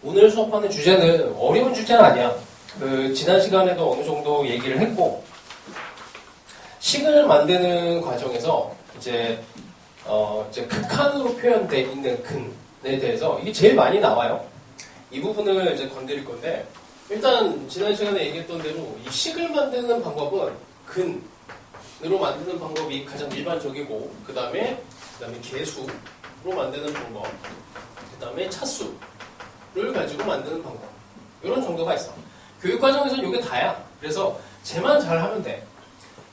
오늘 수업하는 주제는 어려운 주제는 아니야. 지난 시간에도 어느 정도 얘기를 했고, 식을 만드는 과정에서 이제 극한으로 표현되어 있는 근에 대해서 이게 제일 많이 나와요. 이 부분을 이제 건드릴 건데, 일단 지난 시간에 얘기했던 대로 이 식을 만드는 방법은 근으로 만드는 방법이 가장 일반적이고, 그 다음에 개수로 만드는 방법, 그 다음에 차수를 가지고 만드는 방법, 이런 정도가 있어. 교육과정에서는 이게 다야. 그래서 쟤만 잘하면 돼.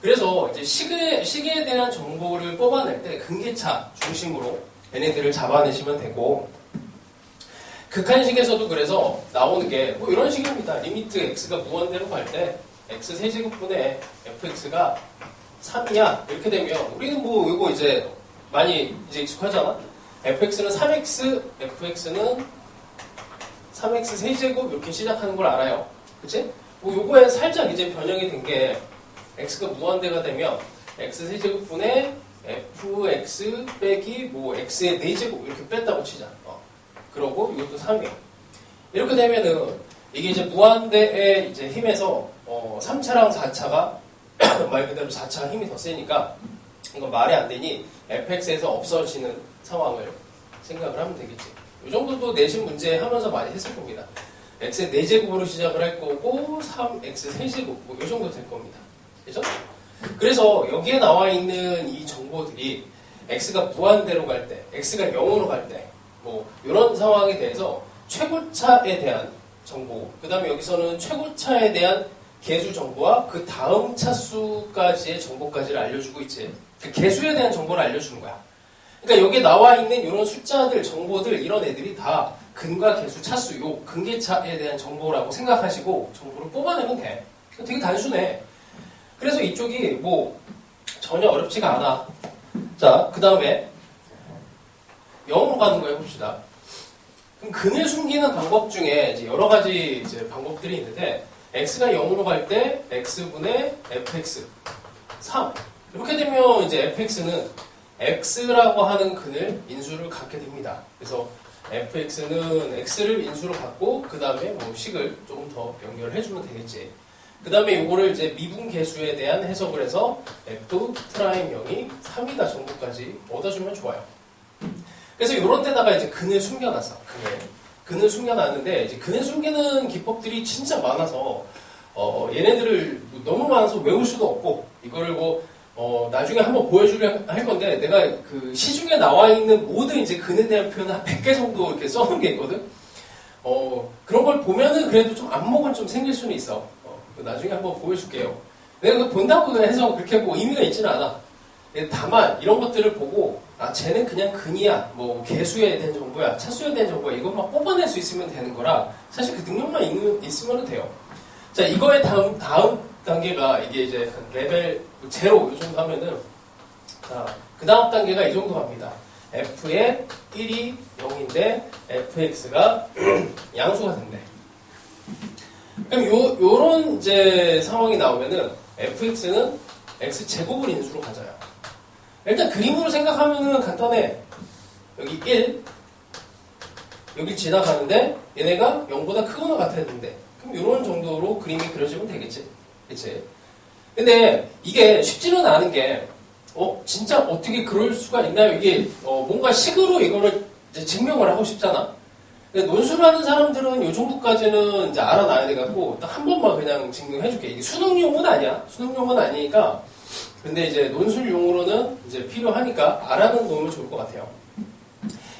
그래서 이제 식에 대한 정보를 뽑아낼 때 근계차 중심으로 얘네들을 잡아내시면 되고, 극한식에서도 그래서 나오는 게 뭐 이런 식입니다. 리미트 x가 무한대로 갈 때 x 세제곱분의 fx가 3이야. 이렇게 되면 우리는 뭐 이거 이제 많이 이제 익숙하잖아. fx는 3x, fx는 3x 세제곱 이렇게 시작하는 걸 알아요. 그치? 뭐 요거에 살짝 이제 변형이 된 게 x가 무한대가 되면 x 세제곱분의 fx 빼기 뭐 x의 4제곱 이렇게 뺐다고 치자. 그러고 이것도 3이에요. 이렇게 되면은 이게 이제 무한대의 이제 힘에서 3차랑 4차가 말 그대로 4차가 힘이 더 세니까 이건 말이 안 되니 fx에서 없어지는 상황을 생각을 하면 되겠지. 이 정도도 내신 문제 하면서 많이 했을 겁니다. x의 4제곱으로 시작을 할 거고 3x 세제곱 뭐 이 정도 될 겁니다. 그죠? 그래서 여기에 나와 있는 이 정보들이 x가 무한대로 갈 때, x가 0으로 갈 때, 뭐 이런 상황에 대해서 최고차에 대한 정보, 그 다음에 여기서는 최고차에 대한 개수 정보와 그 다음 차수까지의 정보까지를 알려주고 있지. 그 개수에 대한 정보를 알려주는 거야. 그러니까 여기에 나와 있는 이런 숫자들, 정보들, 이런 애들이 다 근과 개수, 차수, 요 근계차에 대한 정보라고 생각하시고 정보를 뽑아내면 돼. 되게 단순해. 그래서 이쪽이 뭐 전혀 어렵지가 않아. 자, 그 다음에 0으로 가는 거 해봅시다. 그럼 근을 숨기는 방법 중에 이제 여러 가지 이제 방법들이 있는데, x가 0으로 갈 때 x분의 fx 3 이렇게 되면 이제 fx는 x라고 하는 근을 인수를 갖게 됩니다. 그래서 fx는 x를 인수로 갖고 그 다음에 뭐 식을 조금 더 연결해주면 되겠지. 그 다음에 이거를 이제 미분계수에 대한 해석을 해서 f'0이 3이다 정도까지 얻어주면 좋아요. 그래서 이런 데다가 이제 근을 숨겨놨어. 근을 숨겨놨는데, 이제 근을 숨기는 기법들이 진짜 많아서, 얘네들을 너무 많아서 외울 수도 없고, 이거를 나중에 한번 보여주려 할 건데, 내가 그 시중에 나와 있는 모든 이제 근에 대한 표현을 한 100개 정도 이렇게 써놓은 게 있거든? 그런 걸 보면은 그래도 좀 안목은 좀 생길 수는 있어. 나중에 한번 보여줄게요. 내가 그거 본다고 해서 그렇게 뭐 의미가 있지는 않아. 다만, 이런 것들을 보고, 쟤는 그냥 근이야, 뭐, 개수에 대한 정보야, 차수에 대한 정보야, 이것만 뽑아낼 수 있으면 되는 거라, 사실 그 능력만 있으면 돼요. 자, 이거의 다음 단계가, 이게 이제 레벨 0, 이 정도 하면은, 자, 그 다음 단계가 이 정도 갑니다. f의 1이 0인데, fx가 양수가 된대. 그럼 요런 이제 상황이 나오면은, fx는 x제곱을 인수로 가져요. 일단 그림으로 생각하면은 간단해. 여기 1, 여기 지나가는데 얘네가 0보다 크거나 같아야 되는데, 그럼 이런 정도로 그림이 그려지면 되겠지. 그치? 근데 이게 쉽지는 않은 게, 진짜 어떻게 그럴 수가 있나요? 이게 뭔가 식으로 이거를 이제 증명을 하고 싶잖아. 근데 논술을 하는 사람들은 이 정도까지는 이제 알아놔야 돼갖고 딱 한 번만 그냥 증명해줄게. 이게 수능용은 아니야. 수능용은 아니니까. 근데 이제 논술용으로는 이제 필요하니까 알아놓으면 좋을 것 같아요.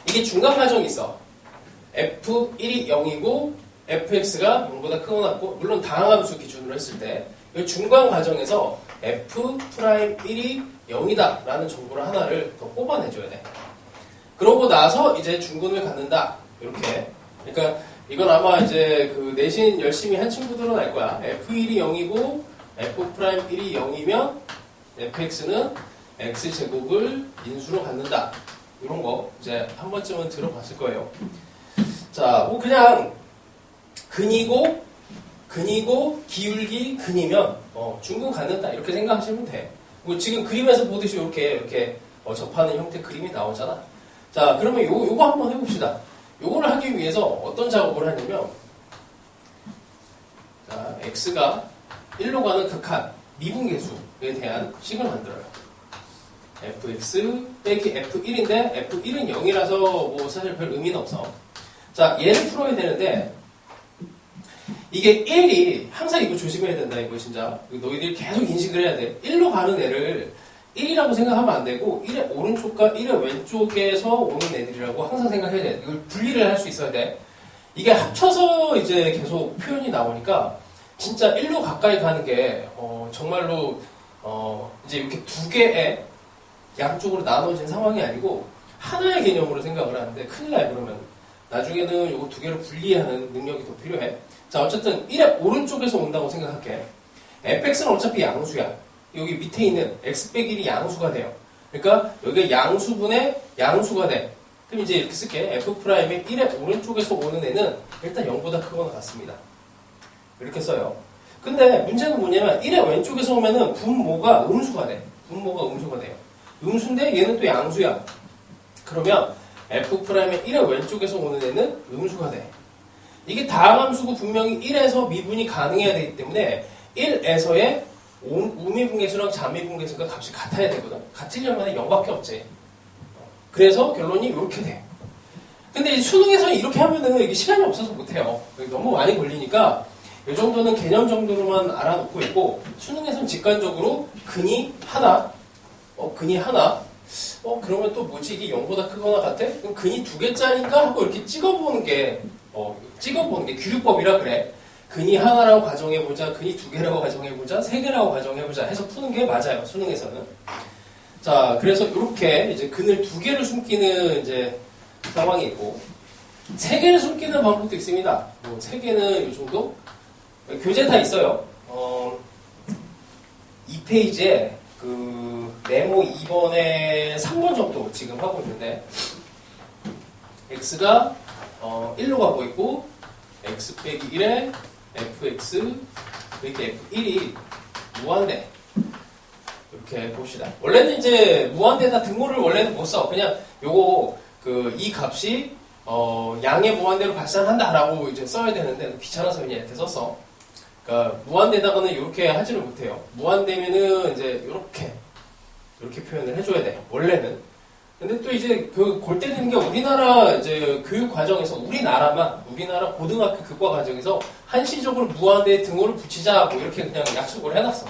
이게 중간 과정이 있어. f1이 0이고 fx가 0보다 크거나 같고, 물론 다항함수 기준으로 했을 때 이 중간 과정에서 f'1이 0이다 라는 정보를 하나를 더 뽑아내줘야 돼. 그러고 나서 이제 중근을 갖는다. 이렇게. 그러니까 이건 아마 이제 그 내신 열심히 한 친구들은 알 거야. f1이 0이고 f'1이 0이면 fx는 x제곱을 인수로 갖는다. 이런 거 이제 한 번쯤은 들어봤을 거예요. 자, 뭐 그냥 근이고 기울기 근이면 중근 갖는다 이렇게 생각하시면 돼. 뭐 지금 그림에서 보듯이 이렇게 접하는 형태 그림이 나오잖아. 자, 그러면 요거 한번 해봅시다. 요거를 하기 위해서 어떤 작업을 하냐면, 자, x가 1로 가는 극한 미분계수에 대한 식을 만들어요. fx 빼기 f1인데 f1은 0이라서 뭐 사실 별 의미는 없어. 자, 얘를 풀어야 되는데 이게 1이 항상 이거 조심해야 된다. 이거 진짜 너희들이 계속 인식을 해야 돼. 1로 가는 애를 1이라고 생각하면 안 되고 1의 오른쪽과 1의 왼쪽에서 오는 애들이라고 항상 생각해야 돼. 이걸 분리를 할 수 있어야 돼. 이게 합쳐서 이제 계속 표현이 나오니까 진짜 1로 가까이 가는 게 정말로 이제 이렇게 두 개의 양쪽으로 나눠진 상황이 아니고 하나의 개념으로 생각을 하는데 큰일 나요. 그러면 나중에는 이거 두 개를 분리하는 능력이 더 필요해. 자, 어쨌든 1의 오른쪽에서 온다고 생각할게. fx는 어차피 양수야. 여기 밑에 있는 x 빼기 1이 양수가 돼요. 그러니까 여기가 양수분의 양수가 돼. 그럼 이제 이렇게 쓸게. f'의 1의 오른쪽에서 오는 애는 일단 0보다 크거나 같습니다. 이렇게 써요. 근데 문제는 뭐냐면 1의 왼쪽에서 오면은 분모가 음수가 돼. 분모가 음수가 돼요. 음수인데 얘는 또 양수야. 그러면 f'의 1의 왼쪽에서 오는 애는 음수가 돼. 이게 다함수고 분명히 1에서 미분이 가능해야 되기 때문에 1에서의 우미분계수랑 자미분계수가 값이 같아야 되거든. 같으려면 0밖에 없지. 그래서 결론이 이렇게 돼. 근데 수능에서는 이렇게 하면은 이게 시간이 없어서 못해요. 너무 많이 걸리니까 이 정도는 개념 정도로만 알아놓고 있고 수능에서는 직관적으로 근이 하나 그러면 또 뭐지? 이게 0보다 크거나 같아? 그럼 근이 두 개짜리인가? 하고 이렇게 찍어보는 게 규율법이라 그래. 근이 하나라고 가정해보자, 근이 두 개라고 가정해보자, 세 개라고 가정해보자 해서 푸는 게 맞아요, 수능에서는. 자, 그래서 이렇게 이제 근을 두 개를 숨기는 이제 상황이 있고, 세 개를 숨기는 방법도 있습니다. 뭐, 세 개는 이 정도? 교재 다 있어요. 2페이지에 네모 2번에 3번 정도 지금 하고 있는데, x가 1로 가고 있고, x 빼기 1에 fx 빼기 f1이 무한대. 이렇게 봅시다. 원래는 이제 무한대에다 등호를 원래는 못 써. 그냥 요거, 이 값이, 양의 무한대로 발산한다라고 이제 써야 되는데, 귀찮아서 그냥 이렇게 썼어. 그러니까 무한대에다가는 이렇게 하지를 못해요. 무한대면은 이제 이렇게 표현을 해줘야 돼. 원래는. 근데 또 이제 골 때리는 게 우리나라 이제 교육 과정에서 우리나라 고등학교 교과 과정에서 한시적으로 무한대 등호를 붙이자 뭐 이렇게 그냥 약속을 해놨어.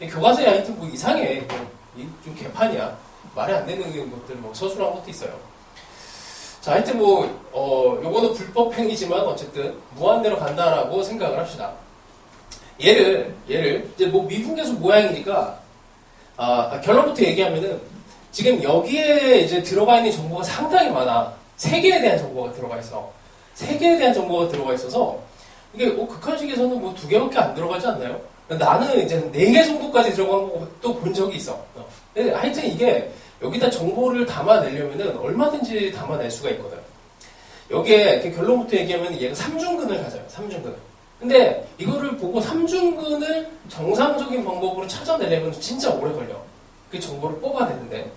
교과서에 하여튼 뭐 이상해. 좀 개판이야. 말이 안 되는 것들 뭐 서술한 것도 있어요. 자, 하여튼 요거는 불법 행위지만 어쨌든 무한대로 간다라고 생각을 합시다. 얘를 이제 뭐 미분계수 모양이니까 결론부터 얘기하면은 지금 여기에 이제 들어가 있는 정보가 상당히 많아. 세계에 대한 정보가 들어가 있어. 세계에 대한 정보가 들어가 있어서 이게 극한식에서는 뭐 2개밖에 안 들어가지 않나요? 나는 이제 4개 정도까지 들어간 거 또 본 적이 있어. 하여튼 이게 여기다 정보를 담아내려면은 얼마든지 담아낼 수가 있거든. 여기에 결론부터 얘기하면 얘가 3중근을 가져요. 3중근을. 근데 이거를 보고 3중근을 정상적인 방법으로 찾아내려면 진짜 오래 걸려. 그 정보를 뽑아내는데.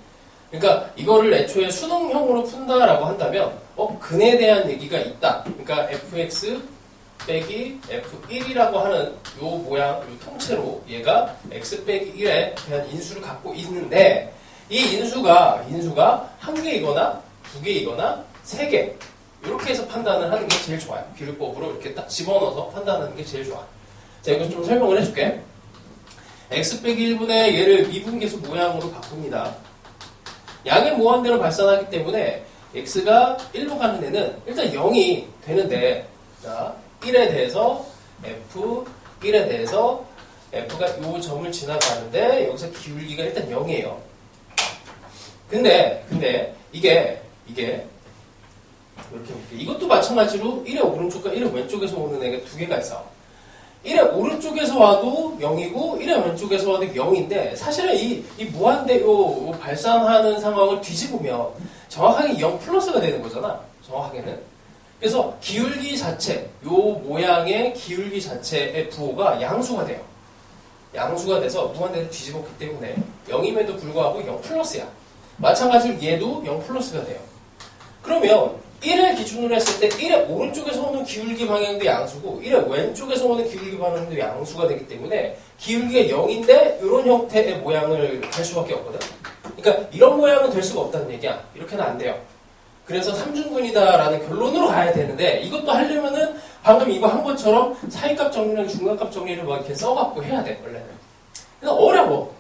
그러니까 이거를 애초에 수능형으로 푼다라고 한다면 근에 대한 얘기가 있다. 그러니까 fx 빼기 f1이라고 하는 요 모양, 요 통째로 얘가 x 빼기 1에 대한 인수를 갖고 있는데 이 인수가 1개이거나 2개이거나 3개 이렇게 해서 판단을 하는 게 제일 좋아요. 비율법으로 이렇게 딱 집어넣어서 판단하는 게 제일 좋아. 자, 이거 좀 설명을 해줄게. x 빼기 1분의 얘를 미분계수 모양으로 바꿉니다. 양의 무한대로 발산하기 때문에 x가 1로 가는 애는 일단 0이 되는데 자, 1에 대해서 f1에 대해서 f가 요 점을 지나가는데 여기서 기울기가 일단 0이에요. 근데 이게 이렇게 볼게. 이것도 마찬가지로 1의 오른쪽과 1의 왼쪽에서 오는 애가 두 개가 있어. 1의 오른쪽에서 와도 0이고 1의 왼쪽에서 와도 0인데 사실은 이 무한대 요 발산하는 상황을 뒤집으면 정확하게 0 플러스가 되는 거잖아. 정확하게는. 그래서 기울기 자체, 요 모양의 기울기 자체의 부호가 양수가 돼요. 양수가 돼서 무한대를 뒤집었기 때문에 0임에도 불구하고 0 플러스야. 마찬가지로 얘도 0 플러스가 돼요. 그러면 1을 기준으로 했을 때 1의 오른쪽에서 오는 기울기 방향도 양수고 1의 왼쪽에서 오는 기울기 방향도 양수가 되기 때문에 기울기가 0인데 이런 형태의 모양을 할 수밖에 없거든. 그러니까 이런 모양은 될 수가 없다는 얘기야. 이렇게는 안 돼요. 그래서 삼중근이다라는 결론으로 가야 되는데 이것도 하려면은 방금 이거 한 것처럼 사이값 정리랑 중간값 정리를 막 이렇게 써갖고 해야 돼 원래는. 그래서 어려워.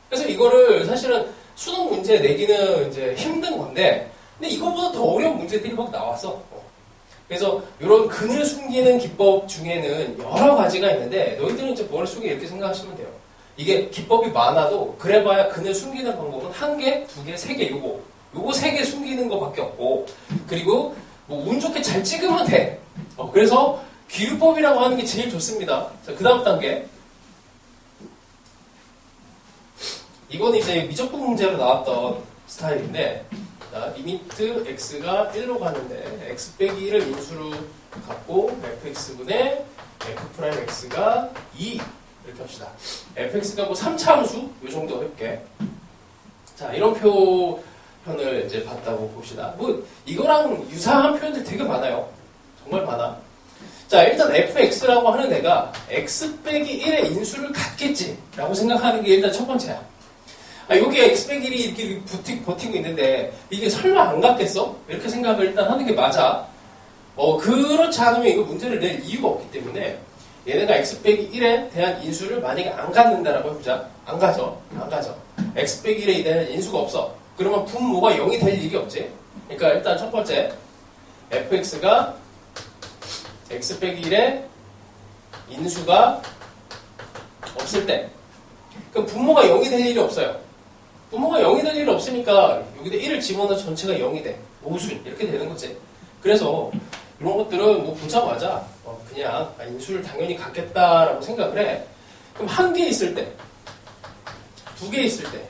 그래서 이거를 사실은 수능 문제 내기는 이제 힘든 건데 근데 이거보다 더 어려운 문제들이 막 나왔어. 그래서 이런 근을 숨기는 기법 중에는 여러 가지가 있는데 너희들은 이제 머릿속에 이렇게 생각하시면 돼요. 이게 기법이 많아도 그래봐야 근을 숨기는 방법은 한 개, 두 개, 세 개 요거 세 개 숨기는 거밖에 없고 그리고 뭐 운 좋게 잘 찍으면 돼. 그래서 귀유법이라고 하는 게 제일 좋습니다. 자, 그 다음 단계. 이건 이제 미적분 문제로 나왔던 스타일인데 리미트 x가 1로 가는데 x 빼기 1을 인수로 갖고 fx분의 f'x가 2 이렇게 합시다. fx가 뭐 3차 함수 요 정도 해볼게. 자 이런 표현을 이제 봤다고 봅시다. 뭐 이거랑 유사한 표현들 되게 많아요. 정말 많아. 자 일단 fx라고 하는 애가 x 빼기 1의 인수를 갖겠지 라고 생각하는 게 일단 첫 번째야. 여기에 x 빼기 1이 이렇게 버티고 있는데 이게 설마 안 갖겠어? 이렇게 생각을 일단 하는 게 맞아. 그렇지 않으면 이거 문제를 낼 이유가 없기 때문에 얘네가 x 빼기 1에 대한 인수를 만약에 안 갖는다라고 해보자. 안 가죠. x 빼기 1에 대한 인수가 없어. 그러면 분모가 0이 될 일이 없지. 그러니까 일단 첫 번째 fx가 x 빼기 1에 인수가 없을 때 그럼 분모가 0이 될 일이 없어요. 분모가 0이 될 일이 없으니까 여기다 1을 집어넣어서 전체가 0이 돼. 모순 이렇게 되는 거지. 그래서 이런 것들은 뭐 보자마자 그냥 인수를 당연히 갖겠다라고 생각을 해. 그럼 한 개 있을 때, 두 개 있을 때,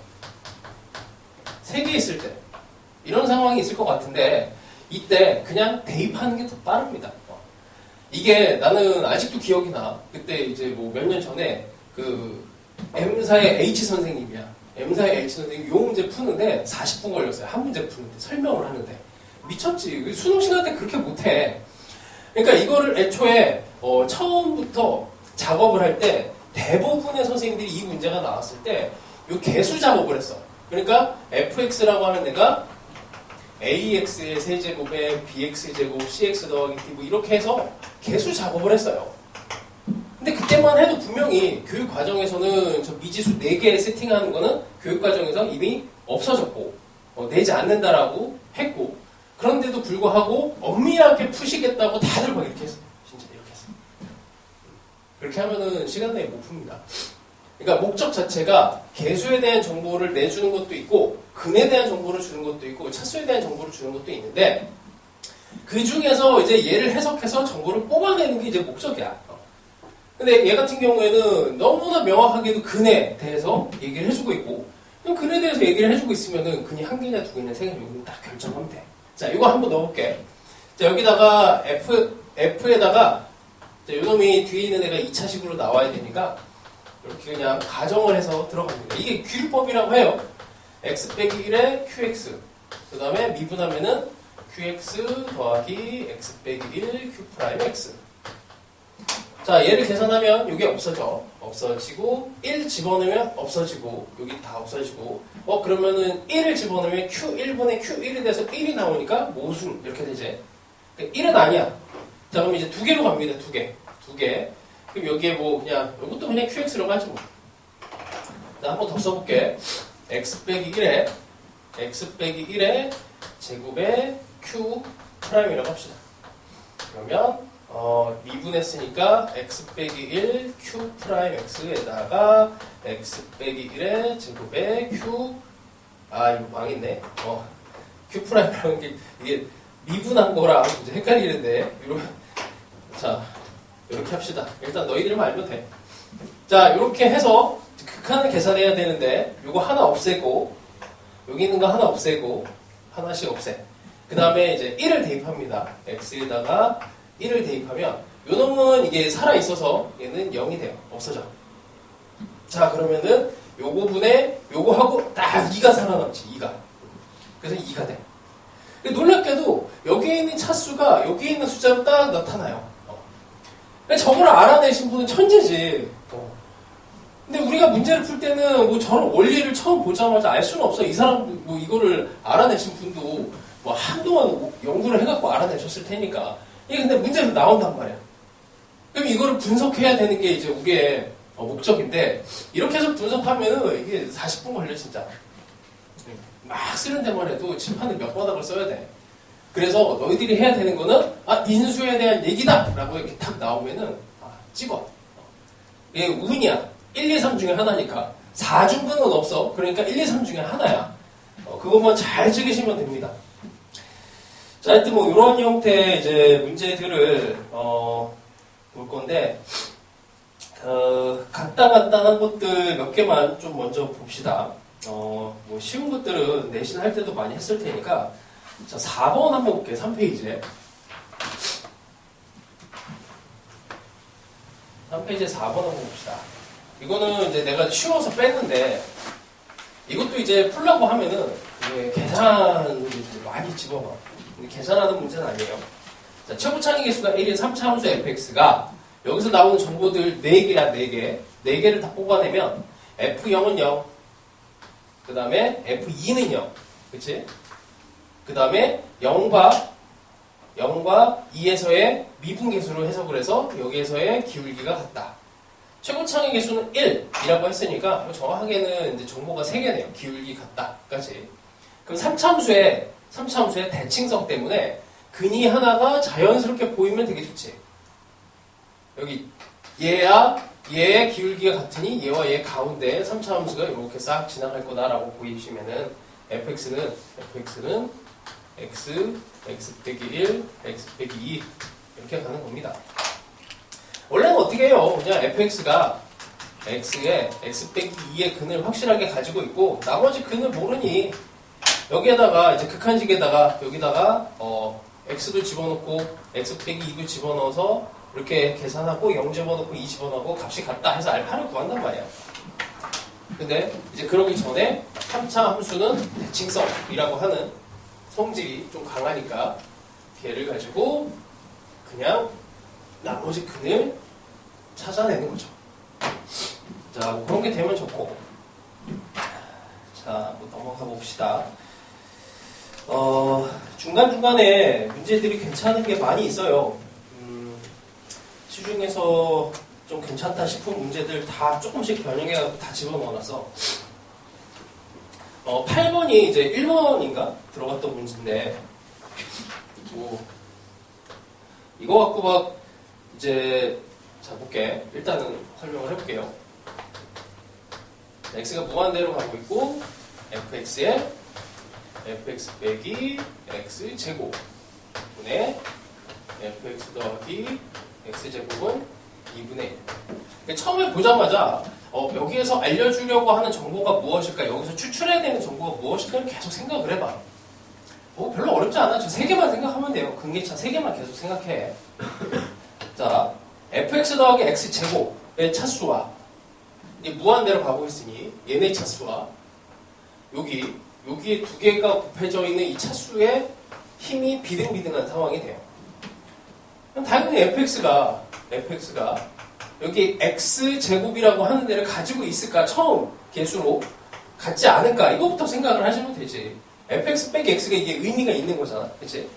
세 개 있을 때 이런 상황이 있을 것 같은데 이때 그냥 대입하는 게 더 빠릅니다. 이게 나는 아직도 기억이 나. 그때 이제 뭐 몇 년 전에 그 M사의 H 선생님이야. M사의 H 선생님이 요 문제 푸는데 40분 걸렸어요. 한 문제 푸는데 설명을 하는데 미쳤지. 수능 시간 때 그렇게 못해. 그러니까 이거를 애초에 처음부터 작업을 할 때 대부분의 선생님들이 이 문제가 나왔을 때 요 개수 작업을 했어. 그러니까 fx라고 하는 애가 ax의 세제곱에 bx제곱 cx 더하기 t 뭐 이렇게 해서 개수 작업을 했어요. 근데 그때만 해도 분명히 교육 과정에서는 저 미지수 4개 세팅하는 거는 교육 과정에서 이미 없어졌고 내지 않는다라고 했고 그런데도 불구하고 엄밀하게 푸시겠다고 다들 막 이렇게 했어. 진짜 이렇게 했어. 그렇게 하면은 시간 내에 못 풉니다. 그러니까 목적 자체가 개수에 대한 정보를 내주는 것도 있고 근에 대한 정보를 주는 것도 있고 차수에 대한 정보를 주는 것도 있는데 그 중에서 이제 얘를 해석해서 정보를 뽑아내는 게 이제 목적이야. 근데 얘 같은 경우에는 너무나 명확하게도 근에 대해서 얘기를 해주고 있고 그럼 근에 대해서 얘기를 해주고 있으면은 근이 한 개냐 두 개냐 세 개냐 이거 딱 결정하면 돼. 자 이거 한번 넣어볼게. 자 여기다가 F에다가 요놈이 뒤에 있는 애가 2차식으로 나와야 되니까 이렇게 그냥 가정을 해서 들어갑니다. 이게 귀류법이라고 해요. x 빼기 1에 qx 그 다음에 미분하면은 qx 더하기 x 빼기 1 q 프라임 x. 자 얘를 계산하면 이게 없어지고 1 집어넣으면 없어지고 여기 다 없어지고 그러면은 1을 집어넣으면 q1분의 q1이 돼서 1이 나오니까 모순 이렇게 되지. 그러니까 1은 아니야. 자 그럼 이제 두 개로 갑니다. 두 개. 그럼 여기에 뭐 그냥 이것도 그냥 qx라고 하지 뭐. 자 한번 더 써볼게. x 빼기 1에 제곱에 q 프라임이라고 합시다. 그러면 미분했으니까 x 빼기 1 q 프라임 x에다가 x 빼기 1의 제곱에 q 이거 망했네. q 프라임이라는 게 이게 미분한 거랑 이제 헷갈리는데 자 이렇게 합시다. 일단 너희들만 알면 돼. 자 이렇게 해서 극한을 계산해야 되는데 요거 하나 없애고 여기 있는 거 하나 없애고 하나씩 없애. 그 다음에 이제 1을 대입합니다. x에다가 1을 대입하면 요 놈은 이게 살아있어서 얘는 0이 돼요. 없어져. 자 그러면은 요거 분에 요거 하고 딱 2가 살아남지. 2가. 그래서 2가 돼. 놀랍게도 여기에 있는 차수가 여기에 있는 숫자로 딱 나타나요. 저걸 알아내신 분은 천재지. 근데 우리가 문제를 풀 때는 뭐 저런 원리를 처음 보자마자 알 수는 없어. 이 사람 뭐 이거를 알아내신 분도 뭐 한동안 연구를 해갖고 알아내셨을 테니까. 이게 근데 문제로 나온단 말이야. 그럼 이거를 분석해야 되는 게 이제 우리의 목적인데, 이렇게 해서 분석하면은 이게 40분 걸려, 진짜. 막 쓰는 데만 해도 칠판을 몇 바닥을 써야 돼. 그래서 너희들이 해야 되는 거는, 인수에 대한 얘기다! 라고 이렇게 탁 나오면은, 찍어. 이게 운이야. 1, 2, 3 중에 하나니까. 4중근은 없어. 그러니까 1, 2, 3 중에 하나야. 그것만 잘 찍으시면 됩니다. 자, 하여튼 뭐, 이런 형태의 이제 문제들을, 볼 건데, 간단한 것들 몇 개만 좀 먼저 봅시다. 뭐, 쉬운 것들은 내신 할 때도 많이 했을 테니까, 자, 4번 한번 볼게요. 3페이지에. 3페이지에 4번 한번 봅시다. 이거는 이제 내가 쉬워서 뺐는데, 이것도 이제 풀려고 하면은, 계산을 많이 집어봐. 근데 계산하는 문제는 아니에요. 자, 최고창의 개수가 1인 3차 함수 fx가 여기서 나오는 정보들 4개야, 4개. 4개를 다 뽑아내면 f0은 0, 그 다음에 f2는 0, 그치? 그 다음에 0과 2에서의 미분계수로 해석을 해서 여기에서의 기울기가 같다. 최고창의 개수는 1이라고 했으니까 정확하게는 이제 정보가 3개네요. 기울기 같다. 까지. 그럼 3차 함수의 대칭성 때문에 근이 하나가 자연스럽게 보이면 되게 좋지. 여기 얘의 기울기가 같으니 얘와 얘 가운데 3차 함수가 이렇게 싹 지나갈 거다라고 보이시면은 fx는 x 빼기 1, x 빼기 2 이렇게 가는 겁니다. 원래는 어떻게 해요? 그냥 fx가 x에 x 빼기 2의 근을 확실하게 가지고 있고 나머지 근을 모르니 여기에다가 이제 극한식에다가 여기다가 x도 집어넣고 x 빼기 2도 집어넣어서 이렇게 계산하고 0 집어넣고 2 집어넣고 값이 같다 해서 알파를 구한단 말이야. 근데 이제 그러기 전에 3차 함수는 대칭성이라고 하는 성질이 좀 강하니까 걔를 가지고 그냥 나머지 근을 찾아내는 거죠. 자, 뭐 그런 게 되면 좋고. 자, 뭐 넘어가 봅시다. 중간중간에 문제들이 괜찮은 게 많이 있어요. 시중에서 좀 괜찮다 싶은 문제들 다 조금씩 변형해가지고 다 집어넣어놨어. 8번이 이제 1번인가? 들어갔던 문제인데, 뭐, 이거 갖고 막, 이제, 자, 볼게. 일단은 설명을 해볼게요. x가 무한대로 가고 있고, fx에 fx 빼기 x 제곱 분의 fx 더하기 x 제곱은 2분의 1. 처음에 보자마자 여기에서 알려주려고 하는 정보가 무엇일까, 여기서 추출해야 되는 정보가 무엇일까를 계속 생각을 해봐. 별로 어렵지 않아. 저 3개만 생각하면 돼요. 근계차 3개만 계속 생각해. 자, fx 더하기 x 제곱의 차수와 이 무한대로 가고 있으니 얘네 차수와 여기에 2개가 곱해져 있는 이 차수의 힘이 비등비등한 상황이 돼요. 그럼 당연히 fx가 여기 x제곱이라고 하는 데를 가지고 있을까? 처음 개수로 같지 않을까? 이거부터 생각을 하시면 되지. fx 빼기 x가 이게 의미가 있는 거잖아. 그치?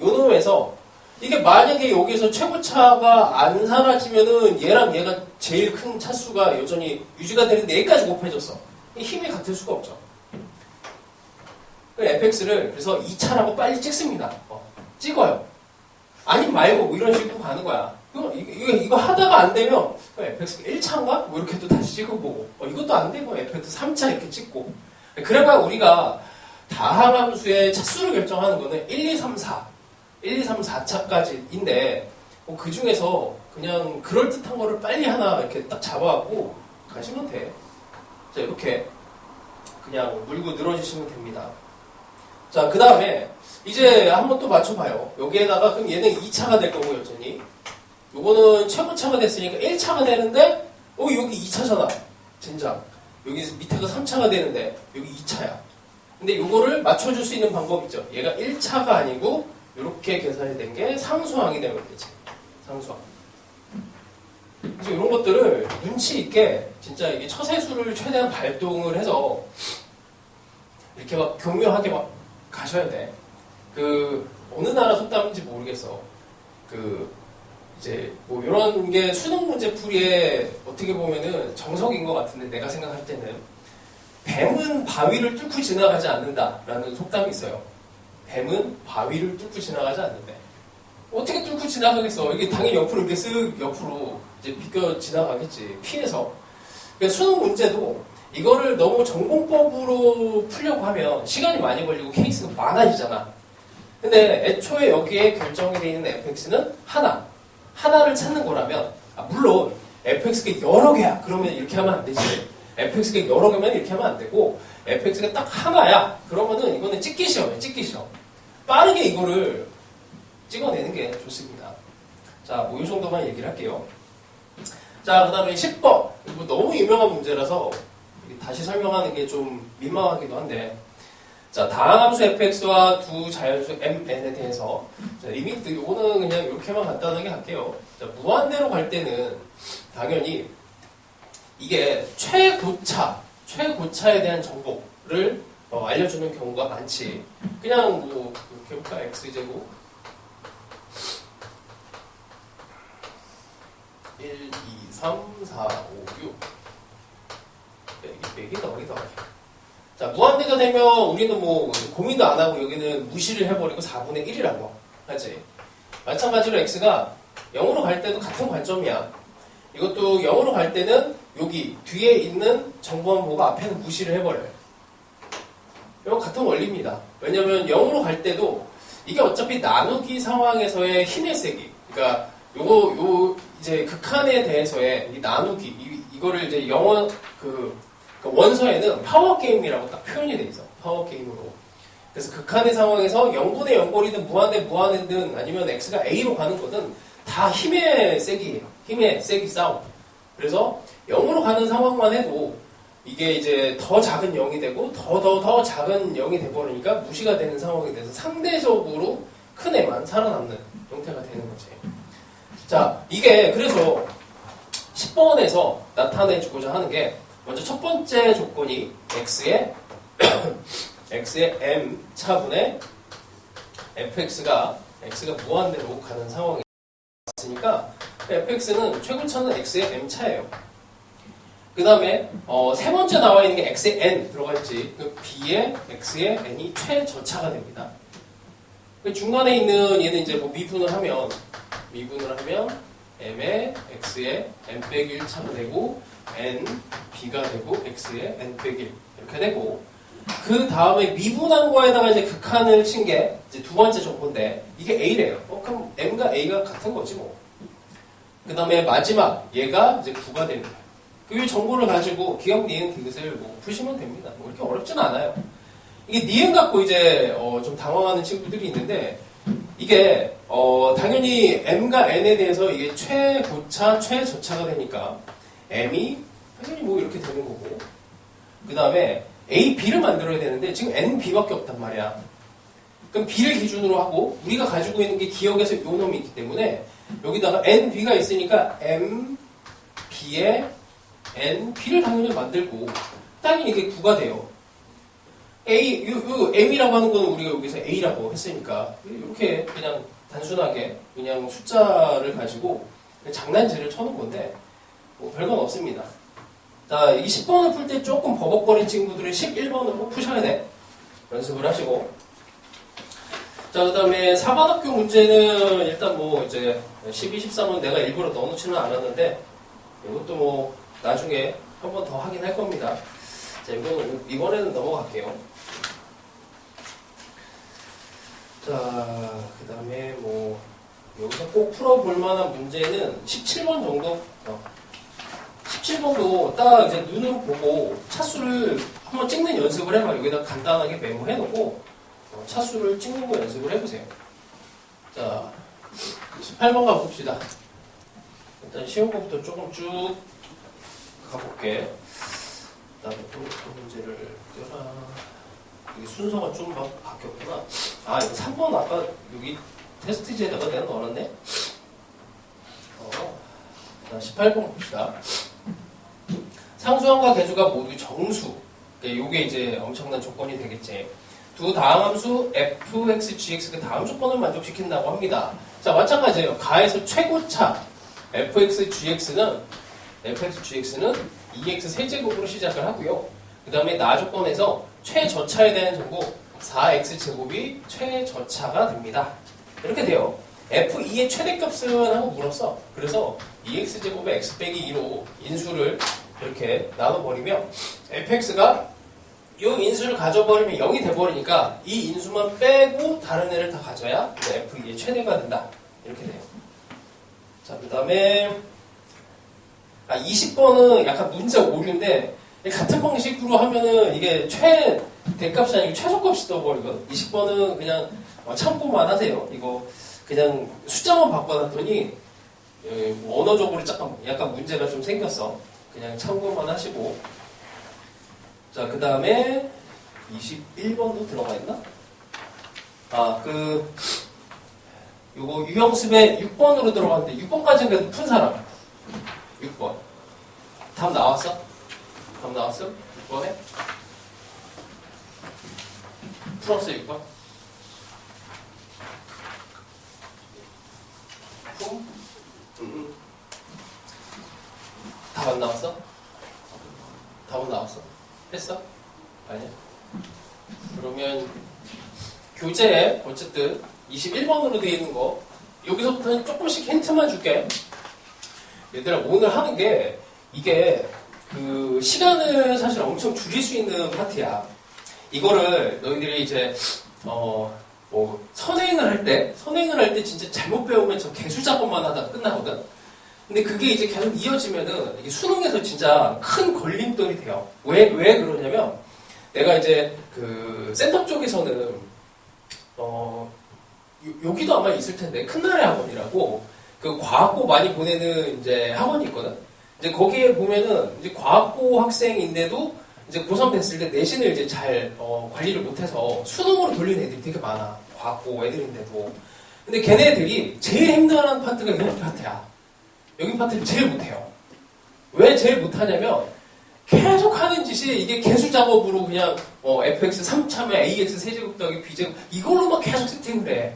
요 놈에서 이게 만약에 여기서 최고차가 안 사라지면은 얘랑 얘가 제일 큰 차수가 여전히 유지가 되는데 얘까지 곱해졌어. 힘이 같을 수가 없죠. fx를 그래서 2차라고 빨리 찍습니다. 찍어요. 아니 말고 뭐 이런 식으로 가는 거야. 이거 하다가 안 되면 fx 1차인가? 뭐 이렇게 또 다시 찍어보고 이것도 안 되고 fx 3차 이렇게 찍고. 그래봐 우리가 다항함수의 차수를 결정하는 거는 1, 2, 3, 4차까지인데 그 중에서 그냥 그럴듯한 거를 빨리 하나 이렇게 딱 잡아갖고 가시면 돼. 자, 이렇게 그냥 물고 늘어지시면 됩니다. 자, 그 다음에 이제 한번 또 맞춰봐요. 여기에다가 그럼 얘는 2차가 될 거고 여전히 요거는 최고차가 됐으니까 1차가 되는데 여기 2차잖아. 젠장. 여기 밑에가 3차가 되는데 여기 2차야. 근데 요거를 맞춰줄 수 있는 방법 있죠. 얘가 1차가 아니고 이렇게 계산이 된 게 상수항이 되면 되지. 상수항. 그래서 이런 것들을 눈치 있게 진짜 이게 처세술을 최대한 발동을 해서 이렇게 막 교묘하게 막 가셔야 돼. 그 어느 나라 속담인지 모르겠어. 그 이제 뭐 이런 게 수능 문제 풀이에 어떻게 보면은 정석인 것 같은데 내가 생각할 때는 뱀은 바위를 뚫고 지나가지 않는다라는 속담이 있어요. 뱀은 바위를 뚫고 지나가지 않는데 어떻게 뚫고 지나가겠어? 이게 당연히 옆으로 이렇게 쓱 옆으로 이제 비껴 지나가겠지. 피해서. 그러니까 수능 문제도 이거를 너무 전공법으로 풀려고 하면 시간이 많이 걸리고 케이스가 많아지잖아. 근데 애초에 여기에 결정이 되어 있는 fx는 하나를 찾는 거라면 물론 fx가 여러 개야. 그러면 이렇게 하면 안 되지. fx가 여러 개면 이렇게 하면 안 되고 fx가 딱 하나야. 그러면은 이거는 찍기 시험이야. 찍기 시험. 빠르게 이거를 찍어내는 게 좋습니다. 자, 뭐 이 정도만 얘기를 할게요. 자, 그 다음에 10번. 뭐 너무 유명한 문제라서 다시 설명하는 게 좀 민망하기도 한데 자, 다항함수 fx와 두 자연수 mn에 대해서 자, 리미트, 이거는 그냥 이렇게만 간단하게 할게요. 자, 무한대로 갈 때는 당연히 이게 최고차에 대한 정보를 알려주는 경우가 많지. 그냥 뭐 이렇게 해볼까? x제곱 1, 2, 3, 4, 5, 6 빼기 더하기. 자, 무한대가 되면 우리는 뭐 고민도 안 하고 여기는 무시를 해버리고 4분의 1이라고 하지. 마찬가지로 x가 0으로 갈 때도 같은 관점이야. 이것도 0으로 갈 때는 여기 뒤에 있는 정보만 보고 앞에는 무시를 해버려요. 이건 같은 원리입니다. 왜냐면 0으로 갈 때도 이게 어차피 나누기 상황에서의 힘의 세기. 그러니까 요 이제 극한에 대해서의 이 나누기 이거를 이제 영어 원서에는 파워게임이라고 딱 표현이 돼 있어. 파워게임으로. 그래서 극한의 상황에서 0분의 0거리든 무한대든 아니면 x가 a로 가는 거든 다 힘의 세기예요. 힘의 세기 싸움. 그래서 0으로 가는 상황만 해도 이게 이제 더 작은 0이 되고 더 작은 0이 돼버리니까 무시가 되는 상황이 돼서 상대적으로 큰 애만 살아남는 형태가 되는 거지. 자, 이게 그래서 10번에서 나타내주고자 하는 게 먼저 첫 번째 조건이 x의 m 차분의 fx가 무한대로 가는 상황이 있으니까 fx는 최고차는 x의 m 차예요. 그 다음에 세 번째 나와 있는 게 x의 n 들어가 있지. 그 b의 x의 n이 최저차가 됩니다. 그 중간에 있는 얘는 이제 뭐 미분을 하면 m의 x의 n 빼기 1 차가 되고 n b가 되고 x의 n 빼기 1 이렇게 되고 그 다음에 미분한 거에다가 이제 극한을 친 게 이제 두 번째 조건인데 이게 a래요. 그럼 m과 a가 같은 거지 뭐. 그 다음에 마지막 얘가 이제 9가 됩니다. 그 정보를 가지고 기억, 니은, 디귿을 뭐 푸시면 됩니다. 뭐 이렇게 어렵진 않아요. 이게 니은 갖고 이제 좀 당황하는 친구들이 있는데 이게 당연히 m과 n에 대해서 이게 최고차, 최저차가 되니까 m이 당연히 뭐 이렇게 되는 거고 그 다음에 a, b를 만들어야 되는데 지금 n, b밖에 없단 말이야. 그럼 b를 기준으로 하고 우리가 가지고 있는 게 기억에서 요 놈이 있기 때문에 여기다가 n, b가 있으니까 m, b에 n, b를 당연히 만들고 당연히 이게 9가 돼요. m이라고 하는 거는 우리가 여기서 a라고 했으니까 이렇게 그냥 단순하게 그냥 숫자를 가지고 장난질을 쳐놓은 건데 뭐 별건 없습니다. 자, 이 10번을 풀 때 조금 버벅거린 친구들은 11번을 꼭 푸셔야 돼. 연습을 하시고. 자, 그 다음에 사관학교 문제는 일단 뭐 이제 12, 13은 내가 일부러 넣어놓지는 않았는데 이것도 뭐 나중에 한 번 더 하긴 할 겁니다. 자, 이번에는 넘어갈게요. 자, 그 다음에 뭐 여기서 꼭 풀어볼 만한 문제는 17번 정도. 17번도 딱 이제 눈을 보고 차수를 한번 찍는 연습을 해봐. 여기다 간단하게 메모해놓고 차수를 찍는 거 연습을 해보세요. 자, 18번 가봅시다. 일단 쉬운 것부터 조금 쭉 가볼게. 그 다음에 또 문제를 띄워라. 이게 순서가 좀 바뀌었구나. 아, 이거 3번 아까 여기 테스트지에다가 내가 넣어놨네? 자, 18번 봅시다. 상수함과 계수가 모두 정수. 이게 이제 엄청난 조건이 되겠지. 두 다항함수 fx, gx 그 다음 조건을 만족시킨다고 합니다. 자, 마찬가지예요. 가에서 최고차 fx, gx는 2x 세제곱으로 시작을 하고요. 그 다음에 나 조건에서 최저차에 대한 정보 4x 제곱이 최저차가 됩니다. 이렇게 돼요. f2의 최대값은 하고 물었어. 그래서 2x 제곱에 x 빼기 2로 인수를 이렇게 나눠버리면 fx가 이 인수를 가져버리면 0이 돼버리니까 이 인수만 빼고 다른 애를 다 가져야 f2의 최대가 된다. 이렇게 돼요. 자, 그 다음에 20번은 약간 문제 오류인데 같은 방식으로 하면은 이게 최대값이 아니고 최소값이 떠버리거든. 20번은 그냥 참고만 하세요. 이거 그냥 숫자만 바꿔놨더니 언어적으로 약간 문제가 좀 생겼어. 그냥 참고만 하시고. 자, 그 다음에 21번도 들어가 있나? 요거 유형습에 6번으로 들어갔는데 6번까지는 그래도 푼 사람. 6번. 답 나왔어? 답 나왔어? 6번에? 풀었어, 6번? 답 안 나왔어? 답은 나왔어? 했어? 아니야? 그러면 교재에 어쨌든 21번으로 되어 있는 거 여기서부터는 조금씩 힌트만 줄게. 얘들아, 오늘 하는 게 이게 그 시간을 사실 엄청 줄일 수 있는 파트야. 이거를 너희들이 이제 선행을 할 때 진짜 잘못 배우면 저 개수 작업만 하다가 끝나거든. 근데 그게 이제 계속 이어지면은 이게 수능에서 진짜 큰 걸림돌이 돼요. 왜 그러냐면 내가 이제 그 센터 쪽에서는 여기도 아마 있을 텐데 큰나래 학원이라고 그 과학고 많이 보내는 이제 학원이 있거든. 이제 거기에 보면은 이제 과학고 학생인데도 이제 고3 됐을 때 내신을 이제 잘 관리를 못해서 수능으로 돌리는 애들이 되게 많아. 과학고 애들인데도. 근데 걔네들이 제일 힘들어하는 파트가 여기 파트야. 여기 파트를 제일 못해요. 왜 제일 못하냐면 계속 하는 짓이 이게 개수 작업으로 그냥 fx 3차면 ax 세제곱 더하기 b제곱 이걸로만 계속 세팅을 해.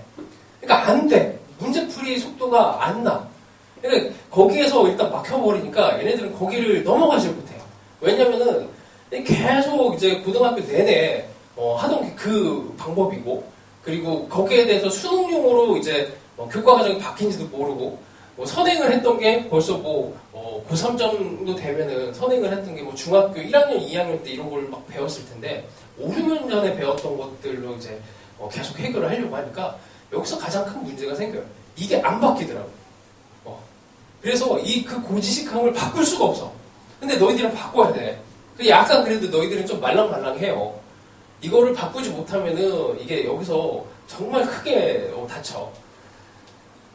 그러니까 안 돼. 문제풀이 속도가 안 나. 그러니까 거기에서 일단 막혀버리니까 얘네들은 거기를 넘어가지 못해요. 왜냐면은 계속 이제 고등학교 내내 하던 게 그 방법이고, 그리고 거기에 대해서 수능용으로 이제 교과 과정이 바뀐지도 모르고, 선행을 했던 게 벌써 고3 정도 되면은 선행을 했던 게 중학교 1학년, 2학년 때 이런 걸 막 배웠을 텐데 5, 6년 전에 배웠던 것들로 이제 계속 해결을 하려고 하니까 여기서 가장 큰 문제가 생겨요. 이게 안 바뀌더라고. 그래서 그 고지식함을 바꿀 수가 없어. 근데 너희들은 바꿔야 돼. 약간 그래도 너희들은 좀 말랑말랑해요. 이거를 바꾸지 못하면은 이게 여기서 정말 크게 다쳐.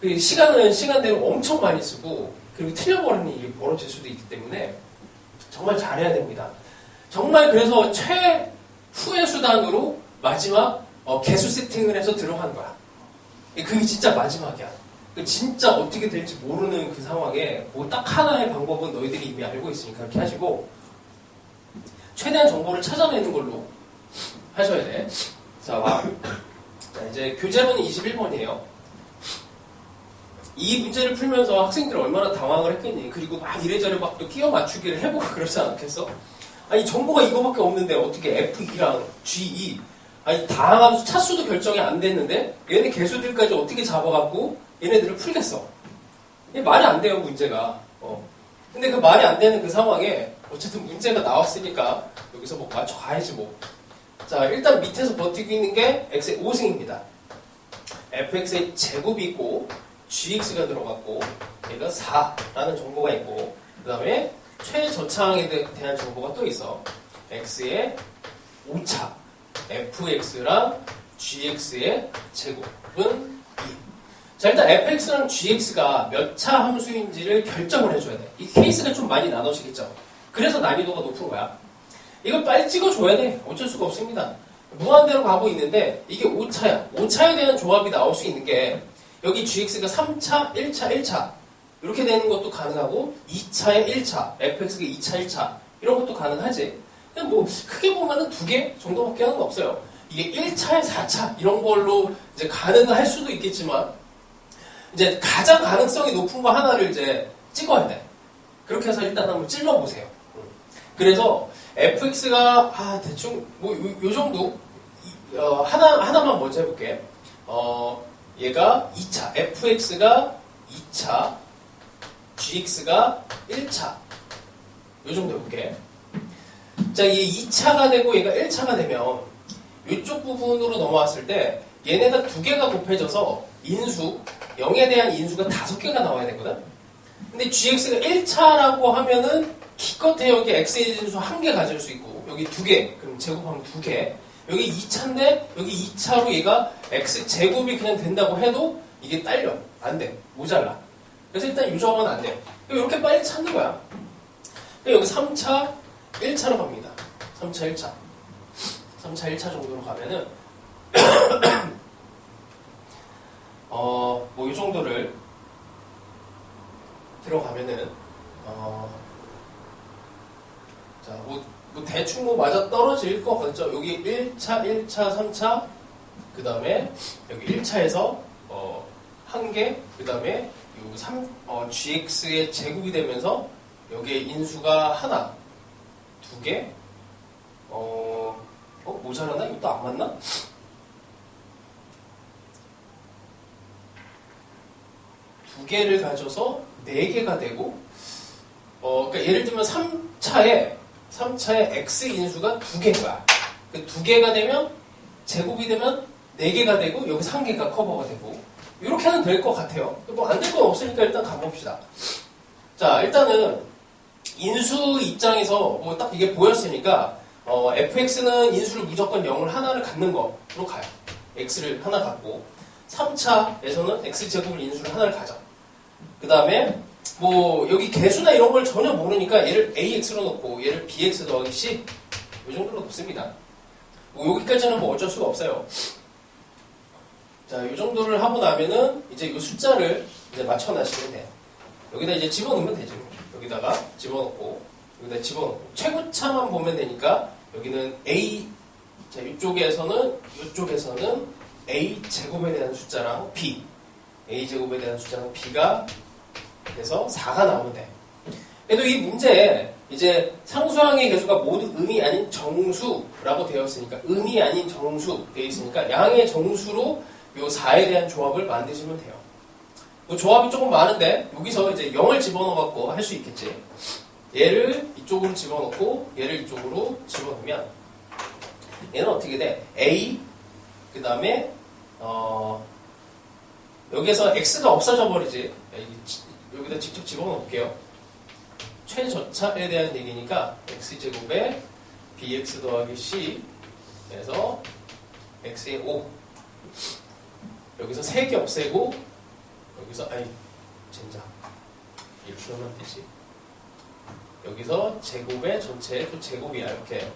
시간은 시간대로 엄청 많이 쓰고, 그리고 틀려버리는 일이 벌어질 수도 있기 때문에 정말 잘해야 됩니다. 정말 그래서 최후의 수단으로 마지막 개수 세팅을 해서 들어간 거야. 그게 진짜 마지막이야. 진짜 어떻게 될지 모르는 그 상황에 딱 하나의 방법은 너희들이 이미 알고 있으니까 그렇게 하시고, 최대한 정보를 찾아내는 걸로 하셔야 돼. 자, 이제 교재로는 21번이에요. 이 문제를 풀면서 학생들이 얼마나 당황을 했겠니? 그리고 막 이래저래 막 또 끼워 맞추기를 해보고 그러지 않겠어? 아니, 정보가 이거밖에 없는데 어떻게 F2랑 G2, 아니, 다항함수 차수도 결정이 안 됐는데 얘네 개수들까지 어떻게 잡아갖고 얘네들을 풀겠어? 이게 말이 안 돼요, 문제가. 근데 그 말이 안 되는 그 상황에 어쨌든 문제가 나왔으니까 여기서 맞춰가야지 뭐. 자, 일단 밑에서 버티고 있는 게 x의 5승입니다. fx의 제곱이 있고 gx가 들어갔고 얘가 4라는 정보가 있고, 그 다음에 최저차항에 대한 정보가 또 있어. x의 5차 fx랑 gx의 제곱은 2. 자, 일단 fx랑 gx가 몇 차 함수인지를 결정을 해줘야 돼. 이 케이스가 좀 많이 나눠지겠죠. 그래서 난이도가 높은 거야. 이걸 빨리 찍어줘야 돼. 어쩔 수가 없습니다. 무한대로 가고 있는데 이게 5차야. 5차에 대한 조합이 나올 수 있는 게 여기 gx가 3차, 1차, 1차 이렇게 되는 것도 가능하고 2차에 1차, fx가 2차, 1차 이런 것도 가능하지. 그냥 뭐 크게 보면은 2개 정도밖에 하는 거 없어요. 이게 1차에 4차 이런 걸로 이제 가능할 수도 있겠지만 이제 가장 가능성이 높은 거 하나를 이제 찍어야 돼. 그렇게 해서 일단 한번 찔러보세요. 그래서 fx가 대충 뭐 요 정도 하나만 먼저 해볼게. 얘가 2차 fx가 2차 gx가 1차 요 정도 해볼게. 자, 이 2차가 되고 얘가 1차가 되면 이쪽 부분으로 넘어왔을 때 얘네가 2개가 곱해져서 인수 0에 대한 인수가 5개가 나와야 되거든. 근데 gx가 1차라고 하면은 기껏해 여기 x의 진수 1개 가질 수 있고 여기 2개 그럼 제곱하면 2개 여기 2차인데 여기 2차로 얘가 x 제곱이 그냥 된다고 해도 이게 딸려 안돼 모자라. 그래서 일단 유저하면 안 돼요. 이렇게 빨리 찾는 거야. 여기 3차 1차로 갑니다. 3차 1차 3차 1차 정도로 가면은 뭐 이 정도를 들어가면은 자, 뭐 대충 뭐 맞아 떨어질 것 같죠? 여기 1차, 1차, 3차, 그 다음에 여기 1차에서 1개, 그 다음에 gx의 제곱이 되면서 여기에 인수가 하나, 2개, 모자라나? 이것도 안 맞나? 두 개를 가져서 4개가 되고, 그러니까 예를 들면 3차에 x 인수가 2개인 거야. 그 2개가 되면, 제곱이 되면 4개가 되고, 여기 3개가 커버가 되고, 이렇게 하면 될 것 같아요. 뭐 안 될 건 없으니까 일단 가봅시다. 자, 일단은, 인수 입장에서 뭐 딱 이게 보였으니까, fx는 인수를 무조건 0을 하나를 갖는 거로 가요. x를 하나 갖고, 3차에서는 x제곱을 인수를 하나를 가져. 그 다음에, 뭐, 여기 개수나 이런 걸 전혀 모르니까 얘를 ax로 놓고 얘를 bx 더하기 c 이 정도로 놓습니다. 뭐 여기까지는 뭐 어쩔 수가 없어요. 자, 이 정도를 하고 나면은 이제 이 숫자를 이제 맞춰놔시면 돼요. 여기다 이제 집어넣으면 되죠. 여기다가 집어넣고 여기다 집어넣고 최고차만 보면 되니까 여기는 a 자 이쪽에서는 a 제곱에 대한 숫자랑 b a 제곱에 대한 숫자랑 b가 돼서 4가 나오면 돼. 그래도 이 문제에 이제 상수항의 개수가 모두 음이 아닌 정수라고 되어 있으니까 음이 아닌 정수 되어 있으니까 양의 정수로 요 4에 대한 조합을 만드시면 돼요. 뭐 조합이 조금 많은데 여기서 이제 0을 집어넣어갖고 할 수 있겠지. 얘를 이쪽으로 집어넣고 얘를 이쪽으로 집어넣으면 얘는 어떻게 돼? A 그 다음에 여기에서 x가 없어져 버리지. 여기다 직접 집어넣을게요. 최저차에 대한 얘기니까 x제곱에 bx 더하기 c 에서 x의 5 여기서 3개 없애고 여기서 젠장 이렇게 하면 되지. 여기서 제곱의 전체 그 제곱이야. 이렇게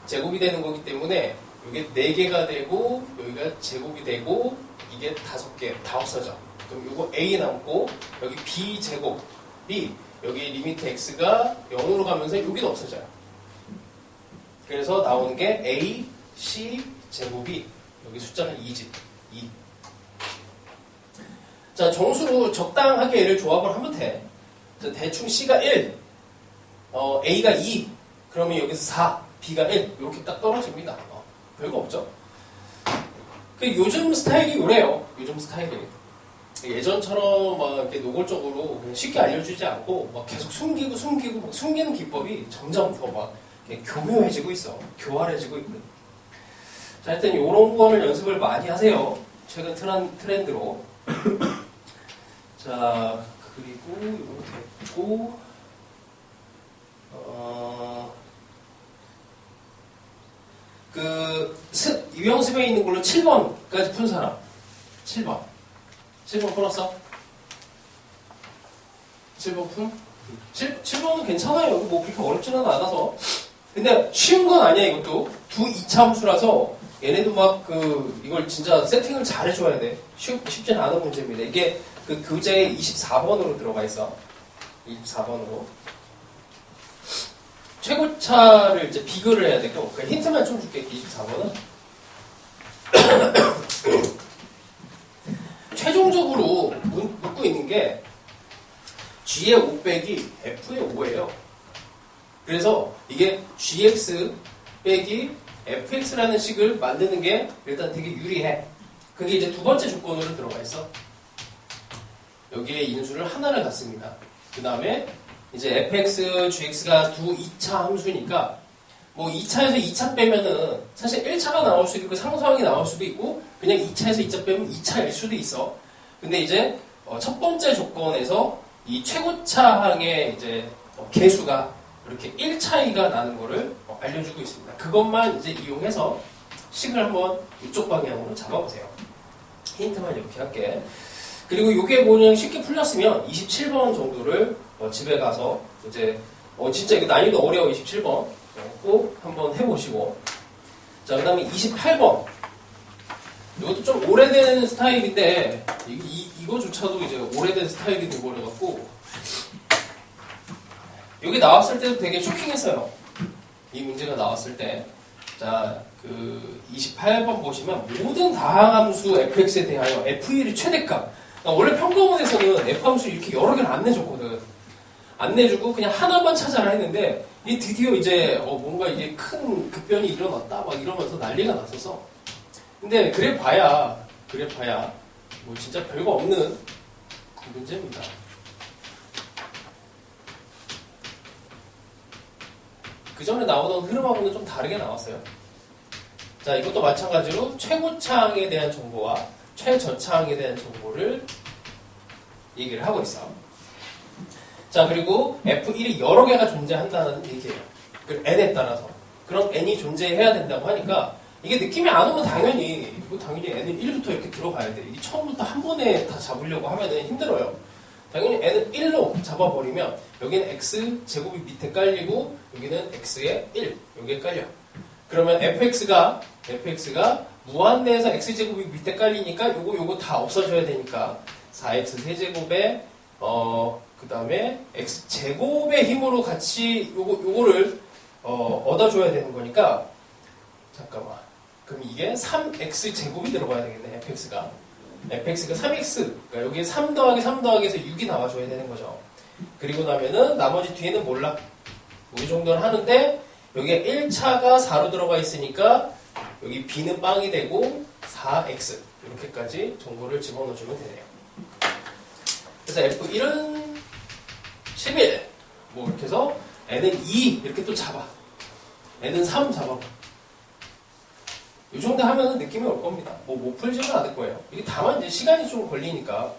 제곱이 되는 거기 때문에 이게 4개가 되고 여기가 제곱이 되고 이게 5개 다 없어져. 그럼 이거 a 남고 여기 b 제곱이 여기 리미트 x가 0으로 가면서 여기도 없어져요. 그래서 나오는 게 a c 제곱이 여기 숫자가 2지. 2. 자, 정수로 적당하게 얘를 조합을 하면 돼. 자, 대충 C가 1, A가 2, 그러면 여기서 4, B가 1, 이렇게 딱 떨어집니다. 별거 없죠? 요즘 스타일이 요래요. 요즘 스타일이. 예전처럼 막 이렇게 노골적으로 그냥 쉽게 알려주지 않고 막 계속 숨기고 막 숨기는 기법이 점점 더 막 교묘해지고 있어. 교활해지고 있고. 자, 하여튼 요런 거를 연습을 많이 하세요. 최근 트렌드로. 자, 그리고 이거 됐고, 유형습에 있는 걸로 7번까지 푼 사람. 7번 풀었어? 7번 푼? 7번은 괜찮아요. 뭐 그렇게 어렵지는 않아서. 근데 쉬운 건 아니야, 이것도. 두 이차함수라서 얘네도 막 이걸 진짜 세팅을 잘 해줘야 돼. 쉽진 않은 문제입니다. 이게 그 교재에 24번으로 들어가 있어. 24번으로. 최고차를 이제 비교를 해야 되고, 그 힌트만 좀 줄게, 24번은. 최종적으로 묻고 있는 게 G의 5 빼기 F의 5예요. 그래서 이게 GX 빼기 FX라는 식을 만드는 게 일단 되게 유리해. 그게 이제 두 번째 조건으로 들어가 있어. 여기에 인수를 하나를 갖습니다. 그 다음에 이제 fx, gx가 두 2차 함수니까 뭐 2차에서 2차 빼면은 사실 1차가 나올 수도 있고 상수항이 나올 수도 있고 그냥 2차에서 2차 빼면 2차일 수도 있어. 근데 이제 첫 번째 조건에서 이 최고차항의 이제 개수가 이렇게 1차이가 나는 거를 알려주고 있습니다. 그것만 이제 이용해서 식을 한번 이쪽 방향으로 잡아보세요. 힌트만 이렇게 할게. 그리고 이게 그냥 쉽게 풀렸으면 27번 정도를 집에 가서 이제 진짜 이거 난이도 어려워. 27번 꼭 한번 해보시고, 자 그 다음에 28번 이것도 좀 오래된 스타일인데 이거조차도 이제 오래된 스타일이 돼버려갖고 여기 나왔을 때도 되게 쇼킹했어요. 이 문제가 나왔을 때. 자, 28번 보시면 모든 다항함수 fx에 대하여 f1의 최대값. 원래 평가원에서는 f함수 이렇게 여러 개를 안 내줬거든. 안 내주고 그냥 하나만 찾아라 했는데 이 드디어 이제 뭔가 이게 큰 급변이 일어났다 막 이러면서 난리가 났었어. 근데 그래 봐야 뭐 진짜 별거 없는 문제입니다. 그 전에 나오던 흐름하고는 좀 다르게 나왔어요. 자, 이것도 마찬가지로 최고차항에 대한 정보와 최저차항에 대한 정보를 얘기를 하고 있어. 자, 그리고 F1이 여러 개가 존재한다는 얘기예요. 그 n에 따라서. 그럼 n이 존재해야 된다고 하니까 이게 느낌이 안 오면 당연히 n은 1부터 이렇게 들어가야 돼. 이 처음부터 한 번에 다 잡으려고 하면은 힘들어요. 당연히 n은 1로 잡아버리면 여기는 x 제곱이 밑에 깔리고 여기는 x에 1 여기에 깔려. 그러면 fx가 무한 내에서 x 제곱이 밑에 깔리니까 요거 다 없어져야 되니까 4x 세제곱에 그 다음에 x 제곱의 힘으로 같이 요거를 얻어줘야 되는 거니까 잠깐만. 그럼 이게 3x 제곱이 들어가야 되겠네. fx가 3x, 그러니까 여기에 3 더하기 3 더하기에서 6이 나와줘야 되는 거죠. 그리고 나면은 나머지 뒤에는 몰라. 이 정도는 하는데 여기에 1차가 4로 들어가 있으니까 여기 b는 빵이 되고 4x 이렇게까지 정보를 집어넣어주면 되네요. 그래서 f1은 11 뭐 이렇게 해서 n은 2 이렇게 또 잡아. n은 3 잡아. 이 정도 하면은 느낌이 올 겁니다. 못 풀지는 않을 거예요. 이게 다만 이제 시간이 좀 걸리니까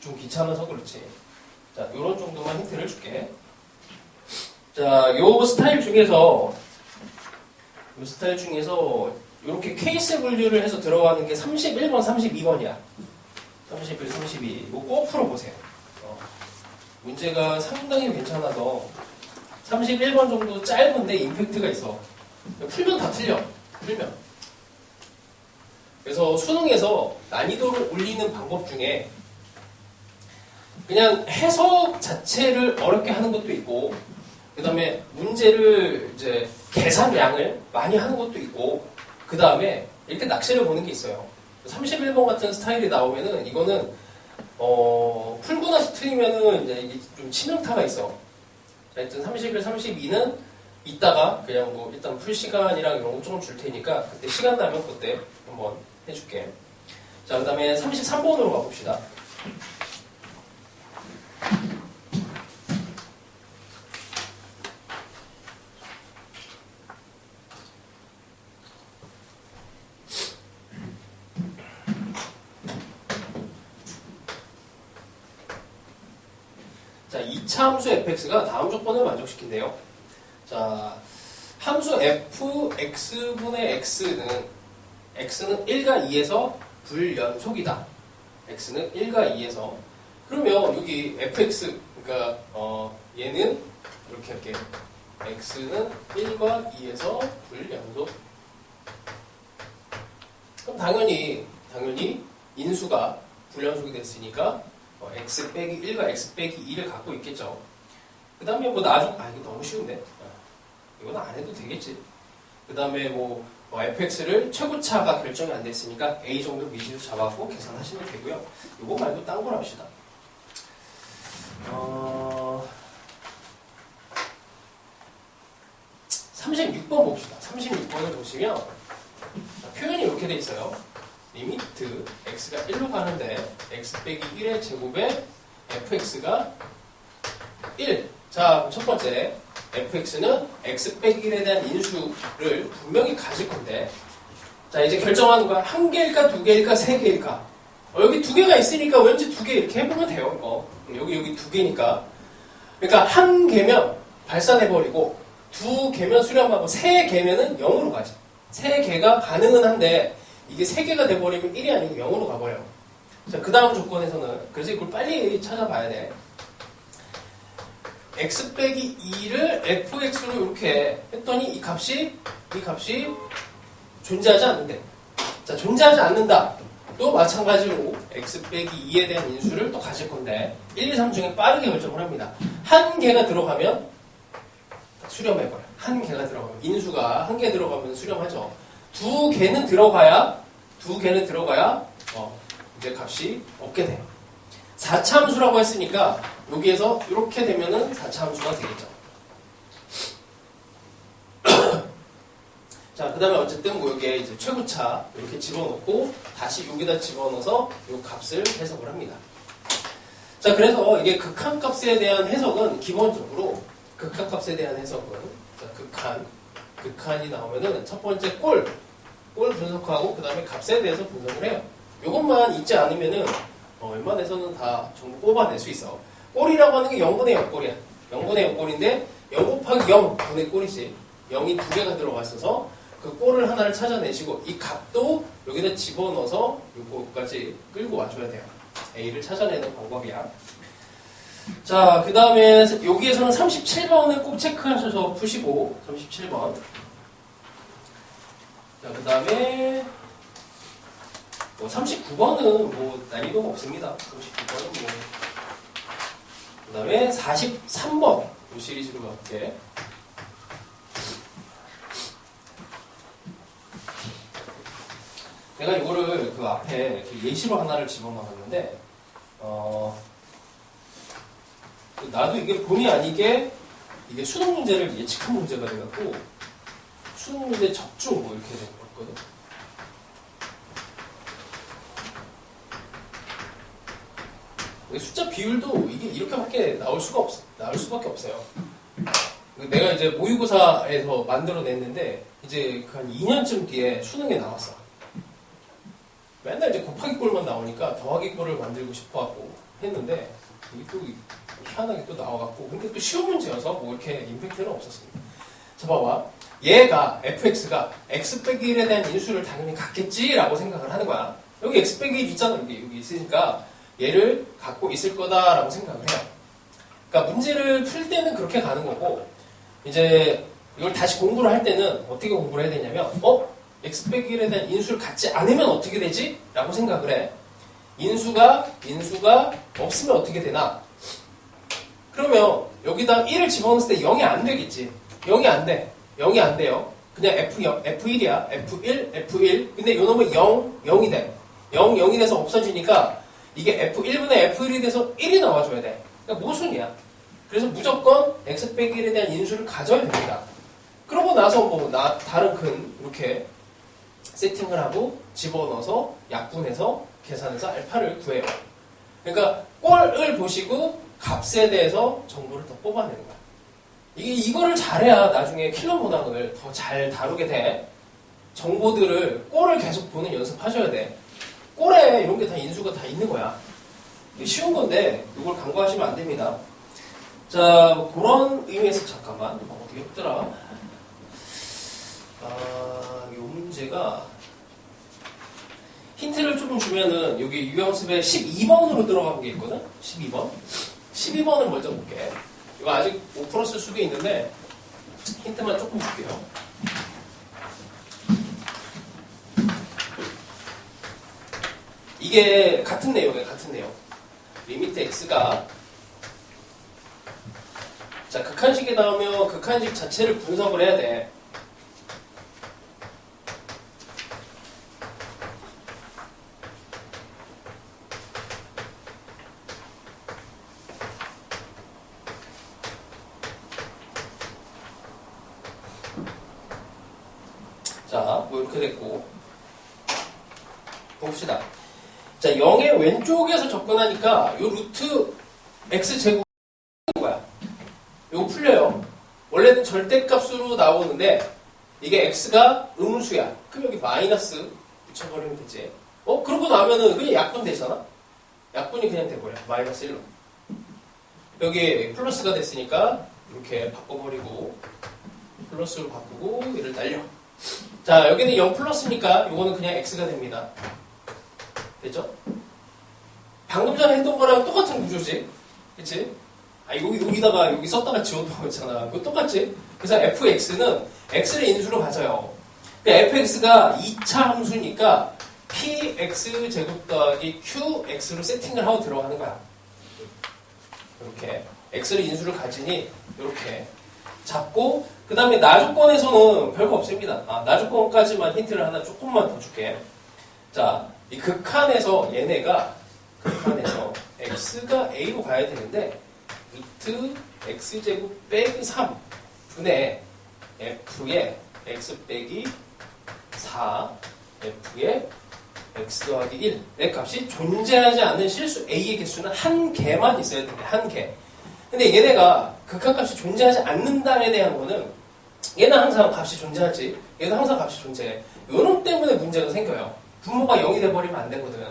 좀 귀찮아서 그렇지. 자, 요런 정도만 힌트를 줄게. 자, 요 스타일 중에서 이렇게 케이스 분류를 해서 들어가는 게 31번, 32번이야. 31, 32. 이거 꼭 풀어보세요. 문제가 상당히 괜찮아서 31번 정도 짧은데 임팩트가 있어. 풀면 다 틀려. 풀면. 그래서 수능에서 난이도를 올리는 방법 중에 그냥 해석 자체를 어렵게 하는 것도 있고, 그 다음에 문제를 이제 계산량을 많이 하는 것도 있고, 그 다음에 이렇게 낚시를 보는 게 있어요. 31번 같은 스타일이 나오면은 이거는 풀고 나서 틀리면은 이제 이게 좀 치명타가 있어. 자, 하여튼 31, 32는 이따가 그냥 뭐 일단 풀 시간이랑 이런 거 조금 줄 테니까 그때 시간 나면 그때 한번 해줄게. 자, 그 다음에 33번으로 가봅시다. 자, 2차 함수 fx가 다음 조건을 만족시킨대요. 자, 함수 fx분의 x는 1과 2에서 불연속이다. x는 1과 2에서. 그러면 여기 fx, 그러니까 얘는 이렇게 할게요. x는 1과 2에서 불연속. 당연히 인수가 불연속이 됐으니까 x 빼기 1과 x 빼기 2를 갖고 있겠죠. 그 다음에 뭐 이거 너무 쉬운데? 이건 안 해도 되겠지. 그 다음에 fx를 최고차가 결정이 안 됐으니까 a 정도 미지수 잡았고 계산하시면 되고요. 이거 말고 딴 걸 합시다. 36번 봅시다. 36번을 보시면 표현이 이렇게 돼 있어요. 리미트 x가 1로 가는데 x 빼기 1의 제곱에 fx가 1. 자, 첫 번째 fx는 x 빼기 1에 대한 인수를 분명히 가질 건데, 자, 이제 결정하는 거야. 한 개일까 두 개일까 세 개일까. 여기 두 개가 있으니까 왠지 두 개 이렇게 해보면 돼요. 이거. 여기 두 개니까. 그러니까 한 개면 발산해버리고 두 개면 수렴하고 세 개면은 0으로 가죠. 세 개가 가능은 한데 이게 세 개가 돼버리면 1이 아니고 0으로 가버려요. 자, 그 다음 조건에서는 그래서 이걸 빨리 찾아봐야 돼. x 빼기 2를 fx로 이렇게 했더니 이 값이 존재하지 않는데. 자, 존재하지 않는다. 또 마찬가지로 x 빼기 2에 대한 인수를 또 가질 건데 1, 2, 3 중에 빠르게 결정을 합니다. 한 개가 들어가면 수렴해버려요. 한 개가 들어가면 인수가 한 개 들어가면 수렴하죠. 두 개는 들어가야 이제 값이 없게 돼요. 4차 함수라고 했으니까 여기에서 이렇게 되면은 4차 함수가 되겠죠. 자, 그 다음에 어쨌든 여기에 이제 최고차 이렇게 집어넣고 다시 여기다 집어넣어서 이 값을 해석을 합니다. 자, 그래서 이게 극한값에 대한 해석은 기본적으로 극한값에 대한 해석은 자, 극한이 나오면은 첫 번째 꼴 분석하고 그 다음에 값에 대해서 분석을 해요. 이것만 잊지 않으면은 웬만해서는 다 전부 뽑아낼 수 있어. 꼴이라고 하는 게 0분의 0꼴이야. 0분의 0꼴인데 0 곱하기 0분의 꼴이지. 0이 두 개가 들어가 있어서 그 꼴을 하나를 찾아내시고 이 값도 여기다 집어넣어서 요거까지 끌고 와줘야 돼요. A를 찾아내는 방법이야. 자, 그 다음에 여기에서는 37번을 꼭 체크하셔서 푸시고 37번. 자, 그 다음에 39번은 난이도가 없습니다. 39번은 그 다음에 43번 이 시리즈로 갈게. 내가 이거를 그 앞에 예시로 하나를 집어넣었는데 나도 이게 본의 아니게 이게 수능 문제를 예측한 문제가 돼갖고 수능 문제 적중 이렇게 된 거거든. 숫자 비율도 이게 이렇게밖에 나올 수밖에 없어요. 내가 이제 모의고사에서 만들어냈는데 이제 한 2년쯤 뒤에 수능에 나왔어. 맨날 이제 곱하기 꼴만 나오니까 더하기 꼴을 만들고 싶어갖고 했는데 이게 또 희한하게 또 나와갖고 근데 또 쉬운 문제여서 이렇게 임팩트는 없었습니다. 자, 봐봐. 얘가 fx가 x 빼기 1에 대한 인수를 당연히 갖겠지라고 생각을 하는 거야. 여기 x 빼기 1 있잖아. 여기 있으니까 얘를 갖고 있을 거다라고 생각을 해요. 그러니까 문제를 풀 때는 그렇게 가는 거고 이제 이걸 다시 공부를 할 때는 어떻게 공부를 해야 되냐면 x 빼기 1에 대한 인수를 갖지 않으면 어떻게 되지? 라고 생각을 해. 인수가 없으면 어떻게 되나? 그러면 여기다 1을 집어넣었을 때 0이 안 되겠지. 0이 안 돼. 0이 안 돼요. 그냥 F1이야. F1. 근데 요 놈은 0이 돼. 0이 돼서 없어지니까 이게 F1분의 F1이 돼서 1이 나와줘야 돼. 그러니까 모순이야. 그래서 무조건 x 빼기 1에 대한 인수를 가져야 됩니다. 그러고 나서 다른 근 이렇게 세팅을 하고 집어넣어서 약분해서 계산해서 알파를 구해요. 그러니까 꼴을 보시고 값에 대해서 정보를 더 뽑아내는 거야. 이거를 잘해야 나중에 킬러 모당을 더 잘 다루게 돼. 정보들을 꼴을 계속 보는 연습하셔야 돼. 꼴에 이런 게 다 인수가 다 있는 거야. 쉬운 건데 이걸 간과하시면 안 됩니다. 자, 그런 의미에서 잠깐만 어떻게 했더라? 이 문제가 힌트를 조금 주면은 여기 유형습에 12번으로 들어간 게 있거든? 12번. 12번을 먼저 볼게. 이거 아직 못 풀었을 수도 있는데 힌트만 조금 줄게요. 이게 같은 내용이에요. 같은 내용. 리미트 x가 자 극한식이 나오면 극한식 자체를 분석을 해야 돼. 자, 뭐 이렇게 됐고 봅시다. 자, 0의 왼쪽에서 접근하니까 요 루트 x제곱 거야. 요거 풀려요. 원래는 절대값으로 나오는데 이게 x가 음수야. 그럼 여기 마이너스 붙여버리면 되지. 그러고 나면은 그냥 약분 되잖아. 약분이 그냥 돼버려. 마이너스 1로. 여기 플러스가 됐으니까 이렇게 바꿔버리고 플러스로 바꾸고 얘를 날려. 자, 여기는 0 플러스니까 이거는 그냥 x가 됩니다. 됐죠? 방금 전에 했던 거랑 똑같은 구조지. 그치? 여기다가 여기 썼다가 지웠던 거 있잖아. 그거 똑같지? 그래서 fx는 x를 인수로 가져요. fx가 2차 함수니까 px 제곱 더하기 qx로 세팅을 하고 들어가는 거야. 이렇게 x를 인수를 가지니 이렇게 잡고 그 다음에 나조건에서는 별거 없습니다. 나조건까지만 힌트를 하나 조금만 더 줄게. 자, 이 극한에서 얘네가 극한에서 x가 a로 가야 되는데 루트 x제곱 빼기 3 분의 f의 x 빼기 4 f의 x 더하기 1 의 값이 존재하지 않는 실수 a의 개수는 한 개만 있어야 되는데 한 개. 근데 얘네가 극한값이 존재하지 않는다에 대한 거는 얘는 항상 값이 존재하지 얘도 항상 값이 존재해. 요놈 때문에 문제가 생겨요. 분모가 0이 돼버리면 안 되거든.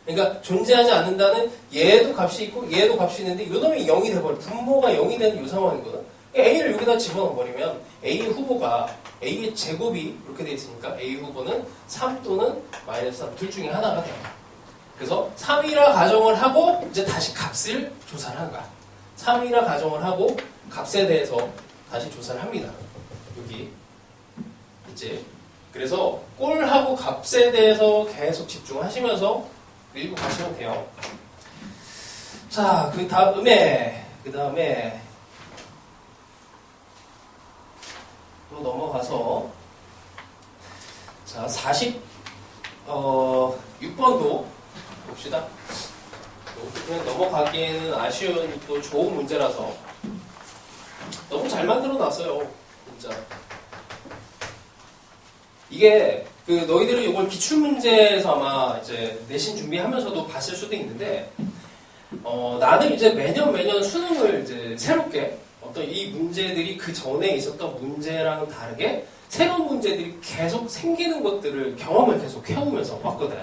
그러니까 존재하지 않는다는 얘도 값이 있고 얘도 값이 있는데 요놈이 0이 돼버려. 분모가 0이 되는 요 상황이거든. A를 여기다 집어넣어버리면 A 후보가 A의 제곱이 이렇게 돼 있으니까 A 후보는 3 또는 마이너스 3 둘 중에 하나가 돼요. 그래서 3이라 가정을 하고 이제 다시 값을 조사를 한 거야. 3이라 가정을 하고 값에 대해서 다시 조사를 합니다. 여기 있지. 그래서 꼴하고 값에 대해서 계속 집중하시면서 밀고 가시면 돼요. 자, 그 다음에 또 넘어가서 자 46번도 봅시다. 그냥 넘어가기에는 아쉬운 또 좋은 문제라서 너무 잘 만들어 놨어요. 진짜. 이게 너희들이 이걸 기출문제에서 아마 이제 내신 준비하면서도 봤을 수도 있는데 나는 이제 매년 수능을 이제 새롭게 어떤 이 문제들이 그 전에 있었던 문제랑 다르게 새로운 문제들이 계속 생기는 것들을 경험을 계속 해오면서 왔거든.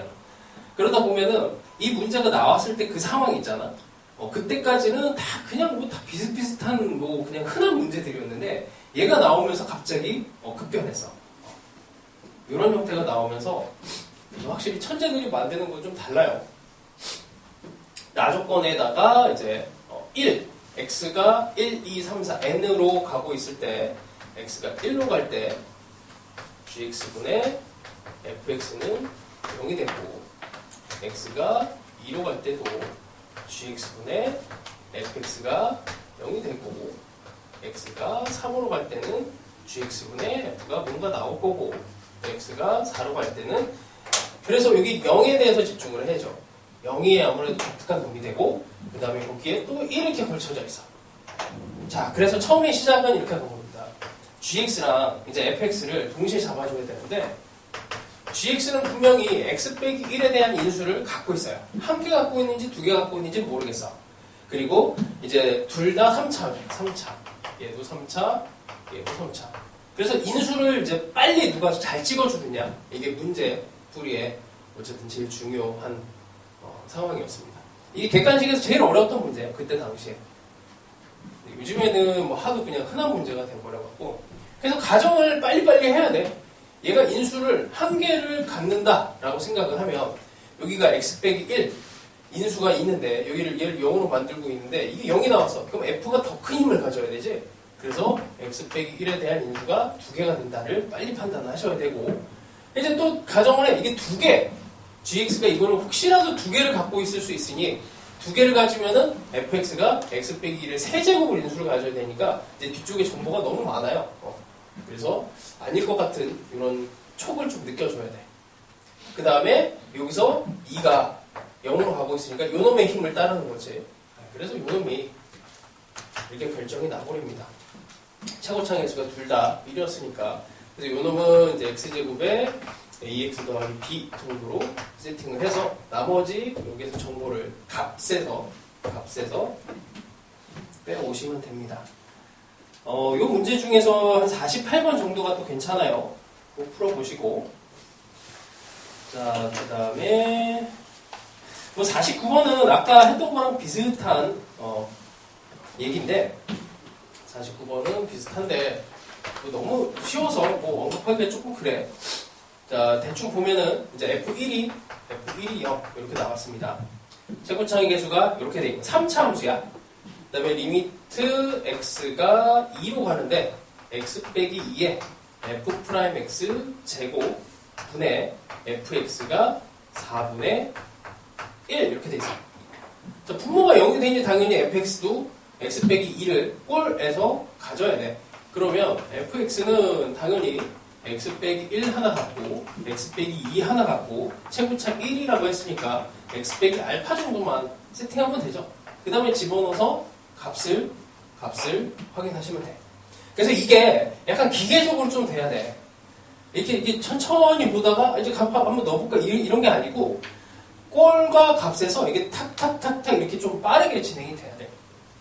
그러다 보면은 이 문제가 나왔을 때 그 상황이 있잖아. 그때까지는 다 그냥 뭐 다 비슷비슷한 뭐 그냥 흔한 문제들이었는데 얘가 나오면서 갑자기 급변했어. 이런 형태가 나오면서 확실히 천재들이 만드는 건 좀 달라요. 나조건에다가 이제 1, x가 1, 2, 3, 4, n으로 가고 있을 때 x가 1로 갈 때 gx분의 fx는 0이 되고 x가 2로 갈 때도 gx분의 fx가 0이 되고 x가 3으로 갈 때는 gx분의 f가 뭔가 나올 거고 x가 4로 갈 때는 그래서 여기 0에 대해서 집중을 해야죠. 0이 아무래도 독특한 놈이 되고 그 다음에 거기에 또 이렇게 걸쳐져 있어. 자, 그래서 처음에 시작은 이렇게 하는 겁니다. gx랑 이제 fx를 동시에 잡아줘야 되는데 gx는 분명히 x 빼기 1에 대한 인수를 갖고 있어요. 한 개 갖고 있는지 두 개 갖고 있는지 모르겠어. 그리고 이제 둘 다 3차. 얘도 3차, 얘도 3차. 그래서 인수를 이제 빨리 누가 잘 찍어주느냐. 이게 문제 풀이에 어쨌든 제일 중요한 상황이었습니다. 이게 객관식에서 제일 어려웠던 문제예요. 그때 당시에. 요즘에는 뭐 하도 그냥 흔한 문제가 돼버려갖고 그래서 가정을 빨리빨리 해야 돼. 얘가 인수를 한 개를 갖는다라고 생각을 하면 여기가 x 빼기 1 인수가 있는데 여기를 얘를 0으로 만들고 있는데 이게 0이 나왔어. 그럼 f가 더 큰 힘을 가져야 되지. 그래서 x 빼기 1에 대한 인수가 2개가 된다를 빨리 판단하셔야 되고 이제 또 가정을 해. 이게 2개 gx가 이거를 혹시라도 두 개를 갖고 있을 수 있으니 두 개를 가지면은 fx가 x 빼기 1의 세제곱을 인수를 가져야 되니까 이제 뒤쪽에 정보가 너무 많아요. 그래서 아닐 것 같은 이런 촉을 좀 느껴줘야 돼. 그 다음에 여기서 2가 0으로 가고 있으니까 요놈의 힘을 따르는 거지. 그래서 요놈이 이렇게 결정이 나버립니다. 최고창 x가 둘 다 1이었으니까. 그래서 요놈은 이제 x제곱에 ax 더하기 b 정도로 세팅을 해서 나머지 여기에서 정보를 값에서 빼오시면 됩니다. 요 문제 중에서 한 48번 정도가 또 괜찮아요. 꼭 풀어보시고. 자, 그 다음에, 49번은 아까 했던 거랑 비슷한, 얘기인데, 49번은 비슷한데, 너무 쉬워서 언급하기가 조금 그래. 자, 대충 보면은, 이제 F1이 0, 이렇게 나왔습니다. 최고창의 계수가 이렇게 돼 있고, 3차 함수야. 그 다음에 리미트 x가 2로 가는데 x 빼기 2에 f'x 제곱 분의 fx가 4분의 1 이렇게 돼 있어요. 자, 분모가 0이 되니 당연히 fx도 x 빼기 2를 꼴에서 가져야 돼. 그러면 fx는 당연히 x 빼기 1 하나 갖고 x 빼기 2 하나 갖고 최고차 1이라고 했으니까 x 빼기 알파 정도만 세팅하면 되죠. 그 다음에 집어넣어서 값을 확인하시면 돼. 그래서 이게 약간 기계적으로 좀 돼야 돼. 이렇게 천천히 보다가 이제 값 한번 넣어볼까 이런 게 아니고 꼴과 값에서 이게 탁탁탁탁 이렇게 좀 빠르게 진행이 돼야 돼.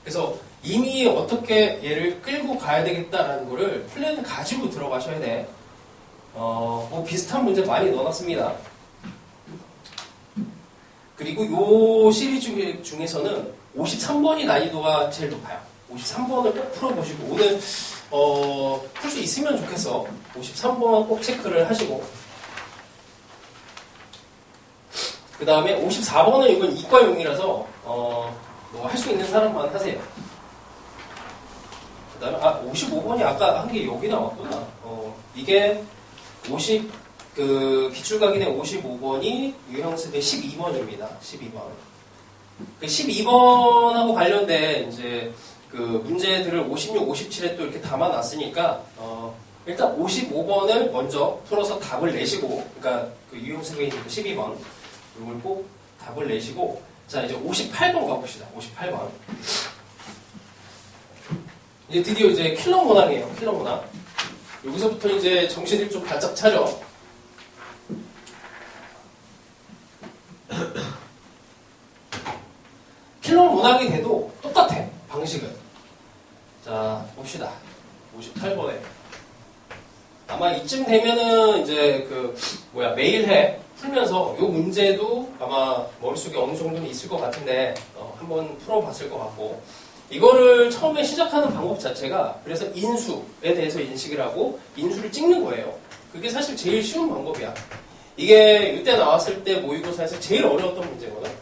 그래서 이미 어떻게 얘를 끌고 가야 되겠다라는 거를 플랜을 가지고 들어가셔야 돼. 비슷한 문제 많이 넣어놨습니다. 그리고 요 시리즈 중에서는 53번이 난이도가 제일 높아요. 53번을 꼭 풀어보시고 오늘 풀 수 있으면 좋겠어. 53번 꼭 체크를 하시고 그 다음에 54번은 이건 이과용이라서 할 수 있는 사람만 하세요. 그 다음에 55번이 아까 한 게 여기 나왔구나. 이게 기출각인의 55번이 유형습의 12번입니다. 12번. 그 12번하고 관련된 이제 그 문제들을 56, 57에 또 이렇게 담아놨으니까 일단 55번을 먼저 풀어서 답을 내시고, 그러니까 그 유형습에 있는 12번 이걸 꼭 답을 내시고, 자 이제 58번 가봅시다. 58번. 이제 드디어 이제 킬러 문항이에요. 킬러 문항. 여기서부터 이제 정신을 좀 바짝 차려. 킬러 문항이 돼도 똑같아, 방식은. 자, 봅시다. 58번에. 아마 이쯤 되면은 이제 매일 해 풀면서 요 문제도 아마 머릿속에 어느 정도는 있을 것 같은데, 한번 풀어봤을 것 같고. 이거를 처음에 시작하는 방법 자체가 그래서 인수에 대해서 인식을 하고 인수를 찍는 거예요. 그게 사실 제일 쉬운 방법이야. 이게 이때 나왔을 때 모의고사에서 제일 어려웠던 문제거든.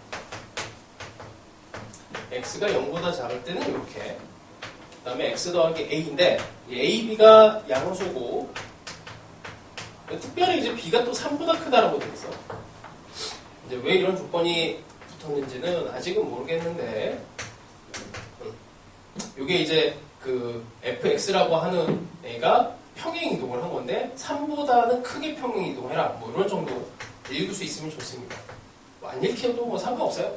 x가 0보다 작을 때는 이렇게. 그 다음에 x 더하기 a인데 a, b가 양수고 특별히 이제 b가 또 3보다 크다라고 돼 있어. 이제 왜 이런 조건이 붙었는지는 아직은 모르겠는데 이게 이제 그 fx라고 하는 애가 평행 이동을 한 건데 3보다는 크게 평행 이동해라. 뭐 이런 정도 읽을 수 있으면 좋습니다. 안 읽혀도 뭐 상관없어요.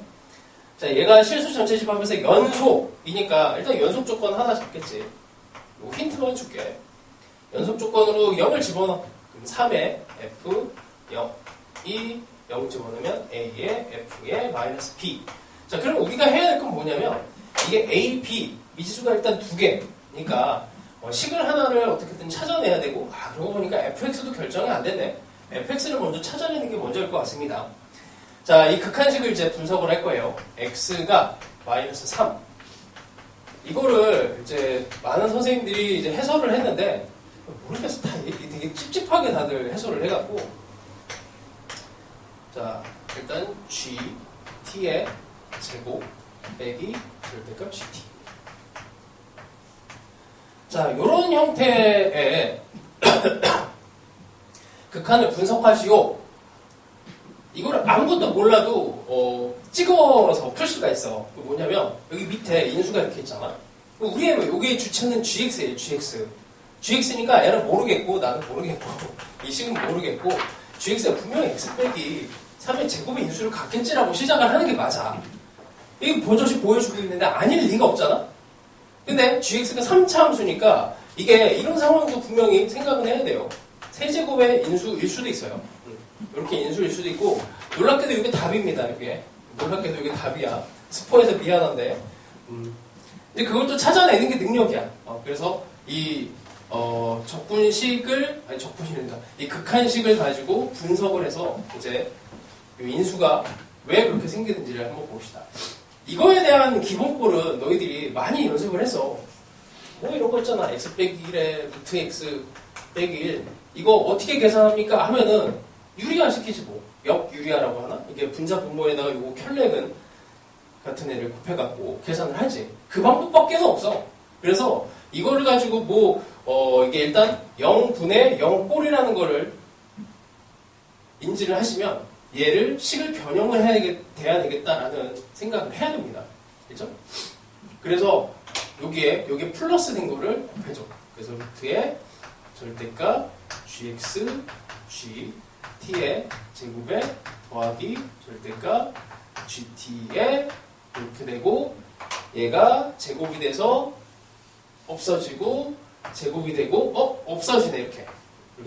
자, 얘가 실수 전체 집합에서 연속이니까 일단 연속 조건 하나 잡겠지. 힌트만 줄게. 연속 조건으로 0을 집어넣어. 그럼 3에 f 0, 0 집어넣으면 a에 f에 마이너스 b. 자, 그럼 우리가 해야 될 건 뭐냐면 이게 a, b 미지수가 일단 두 개니까 식을 하나를 어떻게든 찾아내야 되고, 그러고 보니까 fx도 결정이 안 되네. fx를 먼저 찾아내는 게 먼저일 것 같습니다. 자, 이 극한식을 이제 분석을 할 거예요. x가 마이너스 3. 이거를 이제 많은 선생님들이 이제 해설을 했는데, 모르겠어. 다 되게 찝찝하게 다들 해설을 해갖고. 자, 일단 g, t의 제곱 빼기 절대값 gt. 자, 요런 형태의 극한을 분석하시오. 이걸 이거를 아무것도 몰라도 찍어서 풀 수가 있어. 뭐냐면 여기 밑에 인수가 이렇게 있잖아. 우리의 여기의 주체는 gx예요. gx니까 얘는 모르겠고 나는 모르겠고 이 식은 모르겠고 gx가 분명히 x 빼기 3의 제곱의 인수를 갖겠지라고 시작을 하는 게 맞아. 이게 버젓이 보여주고 있는데 아닐 리가 없잖아. 근데 gx가 3차 함수니까 이게 이런 상황도 분명히 생각은 해야 돼요. 세제곱의 인수일 수도 있어요. 이렇게 인수일 수도 있고 놀랍게도 이게 답입니다. 이게 놀랍게도 이게 답이야. 스포해서 미안한데 이제 그걸 또 찾아내는 게 능력이야. 그래서 이 적분식을 적분이란다. 이 극한식을 가지고 분석을 해서 이제 이 인수가 왜 그렇게 생기는지를 한번 봅시다. 이거에 대한 기본꼴은 너희들이 많이 연습을 해서 뭐 이런 거 있잖아. x 빼기 1에 루트 x 빼기 1 이거 어떻게 계산합니까? 하면은 유리화 시키지 뭐. 역유리화라고 하나? 이게 분자 분모에다가 요거 켤레근 같은 애를 곱해갖고 계산을 하지. 그 방법밖에는 없어. 그래서 이거를 가지고 이게 일단 0분의 0꼴이라는 거를 인지를 하시면 얘를 식을 변형을 돼야 되겠다라는 생각을 해야 됩니다. 그죠? 그래서 여기에 플러스 된 거를 곱해줘. 그래서 루트에 절대값 gx, g, t의 제곱에 더하기 절대값 gt에 이렇게 되고 얘가 제곱이 돼서 없어지고 제곱이 되고 없어지네 이렇게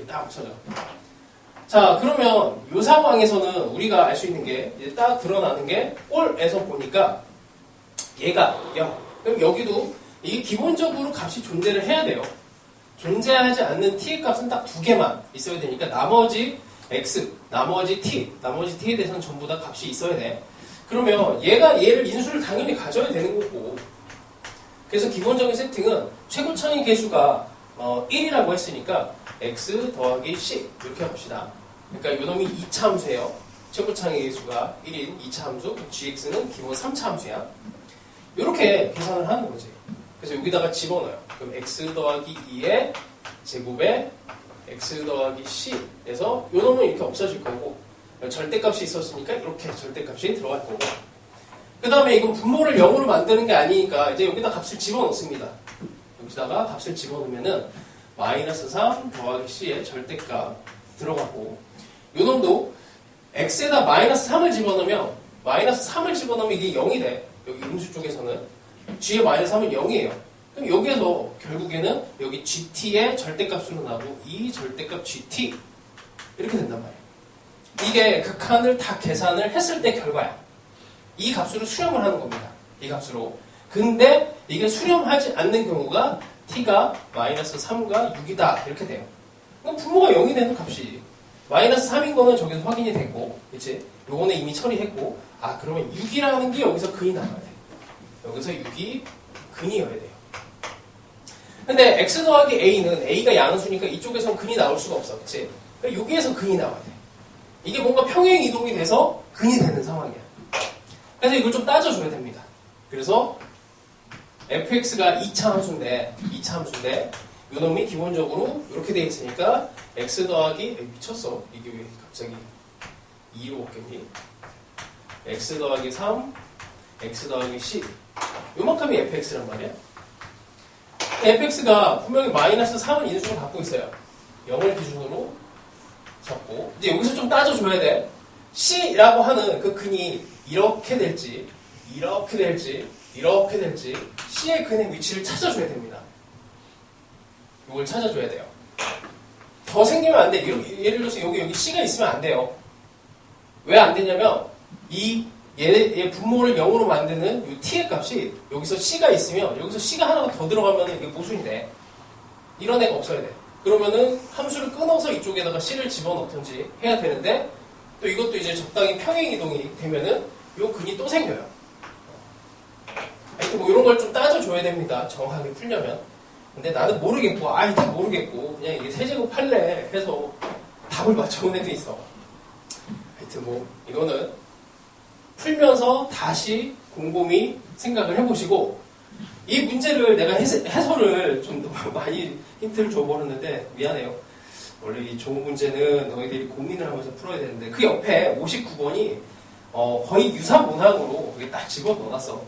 딱 없어져. 자 그러면 이 상황에서는 우리가 알 수 있는 게 이제 딱 드러나는 게 꼴에서 보니까 얘가 0. 그럼 여기도 이게 기본적으로 값이 존재를 해야 돼요. 존재하지 않는 t의 값은 딱 두 개만 있어야 되니까 나머지 x, 나머지 t에 대해서는 전부 다 값이 있어야 돼. 그러면 얘를 인수를 당연히 가져야 되는 거고. 그래서 기본적인 세팅은 최고차의 개수가 1이라고 했으니까 x 더하기 c 이렇게 해봅시다. 그러니까 요놈이 2차 함수예요. 최고차의 개수가 1인 2차 함수, gx는 기본 3차 함수야. 이렇게 계산을 하는 거지. 그래서 여기다가 집어넣어요. 그럼 x 더하기 2의 제곱에 x 더하기 c에서 요놈은 이렇게 없어질 거고 절대값이 있었으니까 이렇게 절대값이 들어갈 거고 그 다음에 이건 분모를 0으로 만드는 게 아니니까 이제 여기다 값을 집어넣습니다. 여기다가 값을 집어넣으면은 마이너스 3 더하기 c의 절대값 들어가고 요놈도 x에다 마이너스 3을 집어넣으면 마이너스 3을 집어넣으면 이게 0이 돼. 여기 음수 쪽에서는 g의 마이너스 3은 0이에요. 그럼 여기에서 결국에는 여기 gt의 절대값으로 나고 이 절대값 gt 이렇게 된단 말이에요. 이게 극한을 다 계산을 했을 때 결과야. 이 값으로 수렴을 하는 겁니다. 이 값으로. 근데 이게 수렴하지 않는 경우가 t가 마이너스 3과 6이다 이렇게 돼요. 그럼 분모가 0이 되는 값이 마이너스 3인 거는 저기서 확인이 됐고 그치? 요거는 이미 처리했고 그러면 6이라는 게 여기서 근이 나와야 돼. 여기서 6이 근이어야 돼요. 근데 x 더하기 a는 a가 양수니까 이쪽에서는 근이 나올 수가 없어. 그치? 그러니까 여기에서 근이 나와야 돼. 이게 뭔가 평행 이동이 돼서 근이 되는 상황이야. 그래서 이걸 좀 따져줘야 됩니다. 그래서 fx가 2차 함수인데 요놈이 기본적으로 이렇게 돼 있으니까 x 더하기 미쳤어. 이게 왜 갑자기 2로 바뀌니? x 더하기 3 x 더하기 c 요만큼이 fx란 말이야. fx가 분명히 마이너스 3을 인수로 갖고 있어요. 0을 기준으로 잡고 이제 여기서 좀 따져줘야 돼. c라고 하는 그 근이 이렇게 될지 이렇게 될지 이렇게 될지 c의 근의 위치를 찾아줘야 됩니다. 이걸 찾아줘야 돼요. 더 생기면 안 돼. 예를 들어서 여기 c가 있으면 안 돼요. 왜 안 되냐면 얘 분모를 0으로 만드는 이 t의 값이 여기서 c가 있으면 여기서 c가 하나가 더 들어가면 이게 모순이 돼. 이런 애가 없어야 돼. 그러면은 함수를 끊어서 이쪽에다가 c를 집어넣든지 해야 되는데 또 이것도 이제 적당히 평행 이동이 되면은 요 근이 또 생겨요. 하여튼 뭐 이런 걸 좀 따져줘야 됩니다. 정확하게 풀려면. 근데 나는 모르겠고 다 모르겠고 그냥 이게 세제곱 할래 해서 답을 맞춰온 애도 있어. 하여튼 뭐 이거는 풀면서 다시 곰곰이 생각을 해보시고 이 문제를 내가 해설을 좀 많이 힌트를 줘버렸는데 미안해요. 원래 이 좋은 문제는 너희들이 고민을 하면서 풀어야 되는데 그 옆에 59번이 거의 유사 문항으로 그게 딱 집어넣어놨어.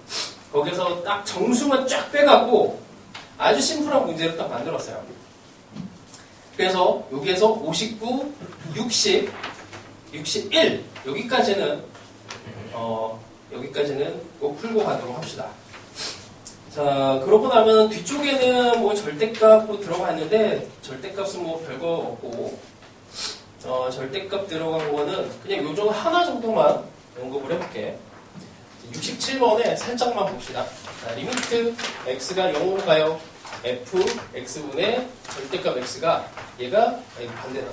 거기서 딱 정수만 쫙 빼갖고 아주 심플한 문제를 딱 만들었어요. 그래서 여기에서 59, 60, 61 여기까지는 꼭 풀고 가도록 합시다. 자, 그러고 나면 뒤쪽에는 뭐 절대값도 들어갔는데 절대값은 뭐 별거 없고 절대값 들어간 거는 그냥 요 정도 하나 정도만 언급을 해볼게. 67번에 살짝만 봅시다. 자, 리미트 x가 0으로 가요. f x분의 절대값 x가 얘가 반대다.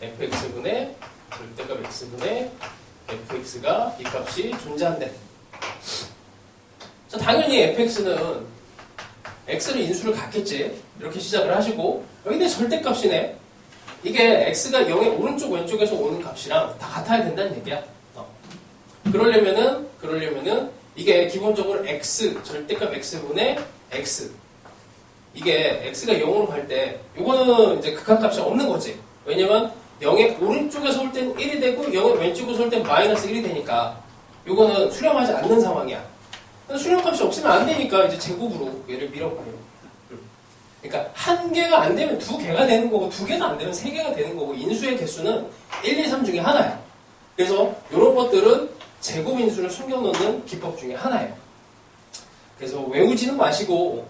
fx분의 절대값 x분의 fx가 이 값이 존재한대. 자, 당연히 fx는 x를 인수를 갖겠지. 이렇게 시작을 하시고 여기는 절대값이네. 이게 x가 0의 오른쪽 왼쪽에서 오는 값이랑 다 같아야 된다는 얘기야. 그러려면은 이게 기본적으로 x 절대값 x분의 x 이게 x가 0으로 갈 때 이거는 이제 극한값이 없는 거지. 왜냐면 0의 오른쪽에서 올 때는 1이 되고 0의 왼쪽에서 올 때는 마이너스 1이 되니까 이거는 수렴하지 않는 상황이야. 수렴값이 없으면 안 되니까 이제 제곱으로 얘를 밀어버려요. 그러니까 한 개가 안 되면 두 개가 되는 거고 두 개가 안 되면 세 개가 되는 거고 인수의 개수는 1, 2, 3 중에 하나야. 그래서 이런 것들은 제곱 인수를 숨겨놓는 기법 중에 하나예요. 그래서 외우지는 마시고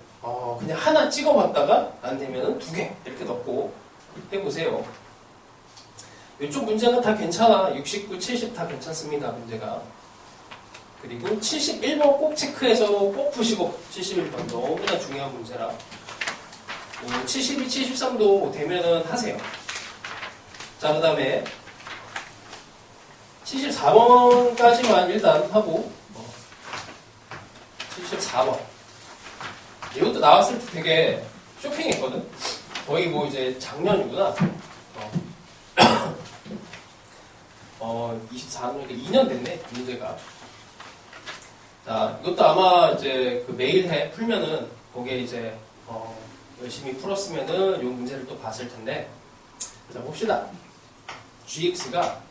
그냥 하나 찍어봤다가 안 되면 두 개 이렇게 넣고 해보세요. 이쪽 문제가 다 괜찮아. 69, 70 다 괜찮습니다. 문제가. 그리고 71번 꼭 체크해서 꼭 푸시고 71번 너무나 중요한 문제라 72, 73도 되면은 하세요. 자, 그 다음에 74번까지만 일단 하고 74번 이것도 나왔을 때 되게 쇼킹했거든. 거의 뭐 이제 작년이구나. 24년, 2년 됐네 문제가. 자, 이것도 아마 이제 그 매일해 풀면은 거기에 이제 열심히 풀었으면은 이 문제를 또 봤을 텐데. 자, 봅시다. gx가